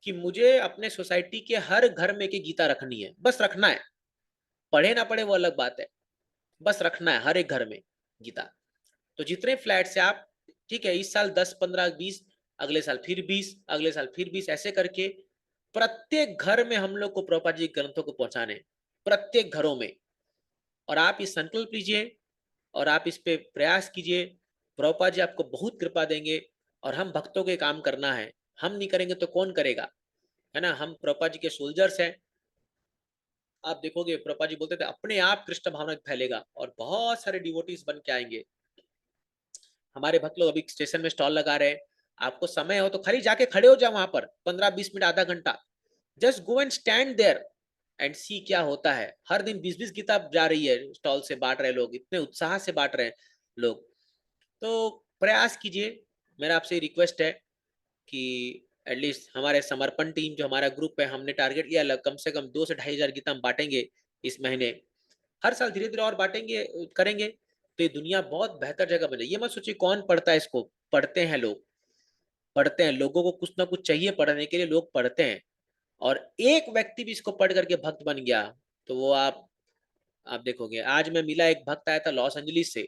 Speaker 1: कि मुझे अपने सोसाइटी के हर घर में एक गीता रखनी है, बस रखना है। पढ़े ना पढ़े वो अलग बात है, बस रखना है हर एक घर में गीता। तो जितने फ्लैट से आप, ठीक है, इस साल 10, 15, 20, अगले साल फिर 20, अगले साल फिर 20, ऐसे करके प्रत्येक घर में हम लोग को प्रभुपाद जी ग्रंथों को पहुंचाने, प्रत्येक घरों में। और आप ये संकल्प लीजिए और आप इस पे प्रयास कीजिए प्रभुपाद जी आपको बहुत कृपा देंगे और हम भक्तों के काम करना है, हम नहीं करेंगे तो कौन करेगा, है ना। हम प्रभुपाद जी के सोल्जर्स हैं। आप देखोगे प्रभुपाद जी बोलते थे अपने आप कृष्ण भावना फैलेगा और बहुत सारे डिवोटीज बन के आएंगे। हमारे भक्त लोग अभी स्टेशन में स्टॉल लगा रहे हैं, आपको समय हो तो खाली जाके खड़े हो जाओ वहां पर 15-20 मिनट, आधा घंटा, just go and stand there and see क्या होता है। हर दिन 20-20 किताब जा रही है, स्टॉल से बांट रहे लोग, इतने उत्साह से बांट रहे हैं लोग। तो प्रयास कीजिए, मेरा आपसे रिक्वेस्ट है कि एटलीस्ट हमारे समर्पण टीम जो हमारा ग्रुप है, हमने टारगेट किया कम से कम 2 से 2,500 गीता हम बांटेंगे इस महीने। हर साल धीरे धीरे और बांटेंगे, करेंगे तो ये दुनिया बहुत बेहतर जगह बन जाए। ये मत सोचिए कौन पढ़ता है इसको, पढ़ते हैं लोग, पढ़ते हैं, लोगों को कुछ ना कुछ चाहिए पढ़ने के लिए, लोग पढ़ते हैं। और एक व्यक्ति भी इसको पढ़ करके भक्त बन गया तो वो आप देखोगे। आज मैं मिला, एक भक्त आया था लॉस एंजलिस से,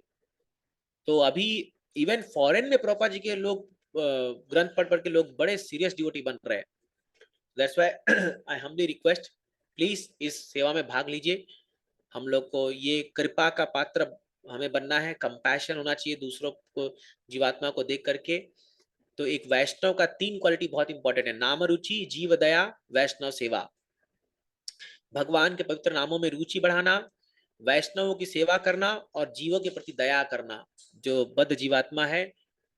Speaker 1: तो अभी इवन फॉरेन में प्रभुपाद जी के लोग ग्रंथ पढ़ पढ़ के लोग बड़े सीरियस डिवोटी बन रहे हैं। That's why I humbly request, please इस सेवा में भाग लीजिए। हम लोग को ये कृपा का पात्र हमें बनना है, कंपैशन होना चाहिए दूसरों को, जीवात्मा को देख करके। तो एक वैष्णव का 3 क्वालिटी बहुत इंपॉर्टेंट है, नाम रुचि, जीव दया, वैष्णव सेवा। भगवान के पवित्र नामों में रुचि बढ़ाना, वैष्णवों की सेवा करना और जीवों के प्रति दया करना, जो बद्ध जीवात्मा है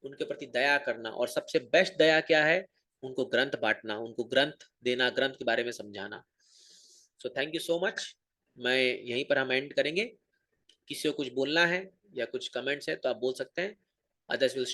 Speaker 1: उनके प्रति दया करना। और सबसे बेस्ट दया क्या है, उनको ग्रंथ बांटना, उनको ग्रंथ देना, ग्रंथ के बारे में समझाना। So thank you so much. मैं यहीं पर हम एंड करेंगे। किसी को कुछ बोलना है या कुछ कमेंट्स है तो आप बोल सकते हैं, अदर्स विल